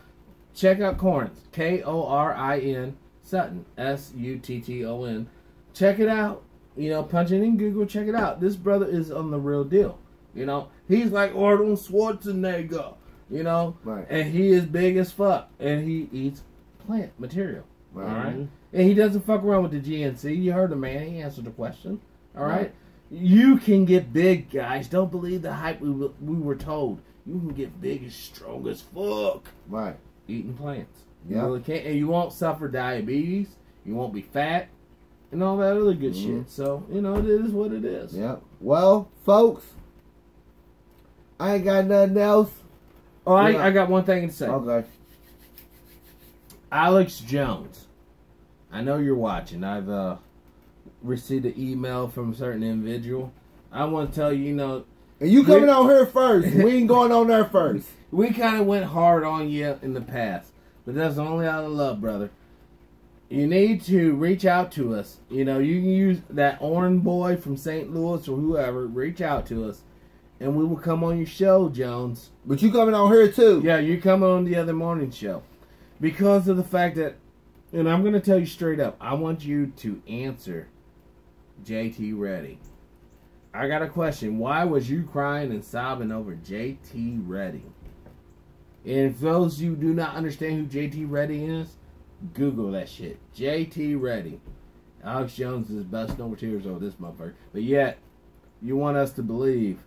check out Corin's, Korin Sutton, Sutton. Check it out. You know, punch it in Google, check it out. This brother is on the real deal. You know, he's like Arnold Schwarzenegger, you know, right. And he is big as fuck, and he eats plant material, right. All right? And he doesn't fuck around with the GNC. You heard the man, he answered the question, all right? You can get big, guys. Don't believe the hype we were told. You can get big as strong as fuck. Right. Eating plants. Yeah. You really can't, and you won't suffer diabetes. You won't be fat. And all that other good shit. So, you know, it is what it is. Yep. Well, folks, I ain't got nothing else. Oh, I got one thing to say. Okay. Alex Jones, I know you're watching. I've received an email from a certain individual. I want to tell you, you know... And you coming on here first. We ain't going on there first. We kind of went hard on you in the past. But that's only out of love, brother. You need to reach out to us. You know, you can use that orange boy from St. Louis or whoever. Reach out to us. And we will come on your show, Jones. But you coming on here too. Yeah, you're coming on the other morning show. Because of the fact that, and I'm going to tell you straight up, I want you to answer JT Reddy. I got a question. Why was you crying and sobbing over JT Reddy? And for those of you who do not understand who JT Reddy is, Google that shit. JT Reddy. Alex Jones is best over tears over this motherfucker. But yet, you want us to believe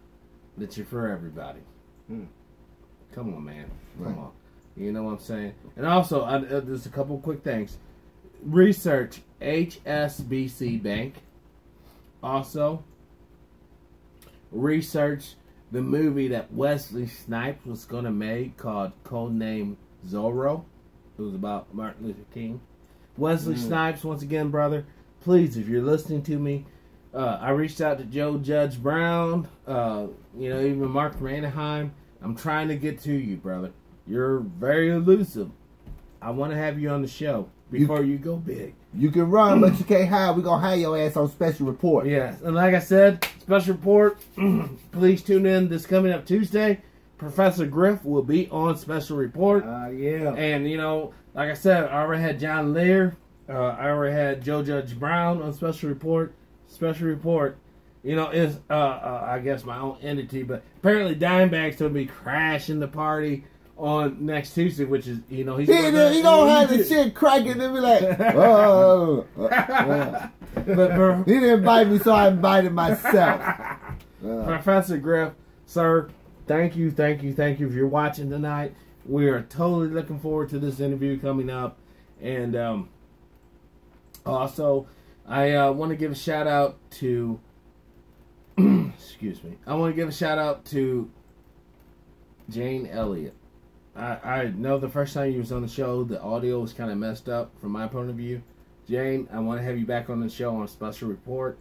that you're for everybody. Come on, man. Come on. You know what I'm saying? And also, there's a couple quick things. Research HSBC Bank. Also, research the movie that Wesley Snipes was going to make called Codename Zorro. It was about Martin Luther King. Wesley Snipes, once again, brother, please, if you're listening to me, I reached out to Joe Judge Brown, you know, even Mark from Anaheim. I'm trying to get to you, brother. You're very elusive. I want to have you on the show before you go big. You can run, but you can't hide. We're going to have your ass on Special Report. Yes, and like I said, Special Report, please tune in this coming up Tuesday. Professor Griff will be on Special Report. Yeah. And, you know, like I said, I already had John Lear. I already had Joe Judge Brown on Special Report. Special Report, you know, is, I guess, my own entity. But apparently Dimebag's going to be crashing the party on next Tuesday, which is, you know, he's he gonna have the shit cracking and be like, oh. But he didn't invite me, so I invited myself. Professor Griff, sir, thank you if you're watching tonight. We are totally looking forward to this interview coming up. And also, I want to give a shout out to excuse me. I want to give a shout out to Jane Elliott. I know the first time you was on the show, the audio was kind of messed up from my point of view. Jane, I want to have you back on the show on a Special Report,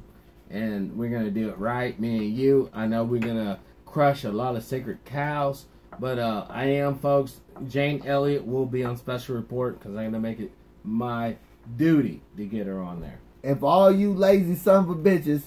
and we're going to do it right, me and you. I know we're going to crush a lot of sacred cows, but I am, folks. Jane Elliott will be on Special Report because I'm going to make it my duty to get her on there. And for all you lazy son of a bitches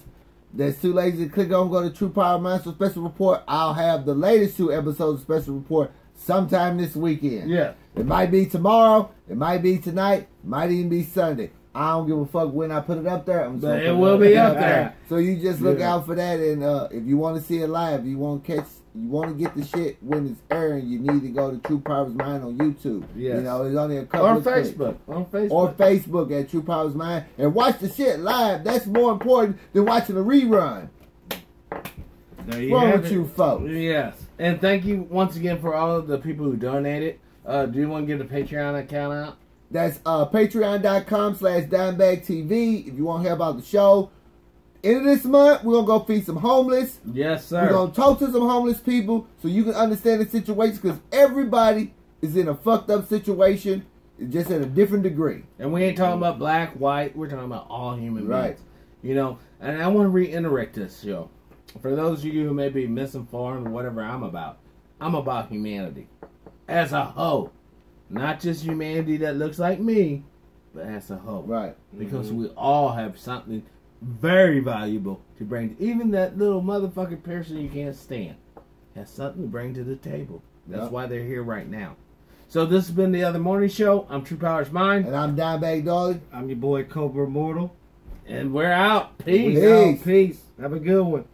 that's too lazy to click on, go to True Power Minds for Special Report, I'll have the latest 2 episodes of Special Report sometime this weekend. Yeah. It might be tomorrow. It might be tonight. It might even be Sunday. I don't give a fuck when I put it up there. But it will be up there. So you just look out for that. And if you want to see it live, you want to get the shit when it's airing, you need to go to True Powers Mind on YouTube. Yes. You know, there's only a couple of Facebook. On Facebook. Or Facebook at True Powers Mind. And watch the shit live. That's more important than watching a rerun. There you Wrong have with it. you folks. Yes. And thank you once again for all of the people who donated. Do you want to give the Patreon account out? That's patreon.com/DimebagTV. If you want to hear about the show, end of this month, we're gonna go feed some homeless. Yes, sir. We're gonna talk to some homeless people so you can understand the situation, because everybody is in a fucked up situation, just at a different degree. And we ain't talking about black, white. We're talking about all human beings. Right. You know, and I want to reiterate this, yo. For those of you who may be misinformed or whatever I'm about humanity as a whole. Not just humanity that looks like me, but as a whole. Right. Because we all have something very valuable to bring. Even that little motherfucking person you can't stand has something to bring to the table. That's why they're here right now. So this has been the Other Morning Show. I'm True Powers Mine. And I'm Dimebag Dolly. I'm your boy Cobra Mortal. And we're out. Peace. Peace. Peace. Have a good one.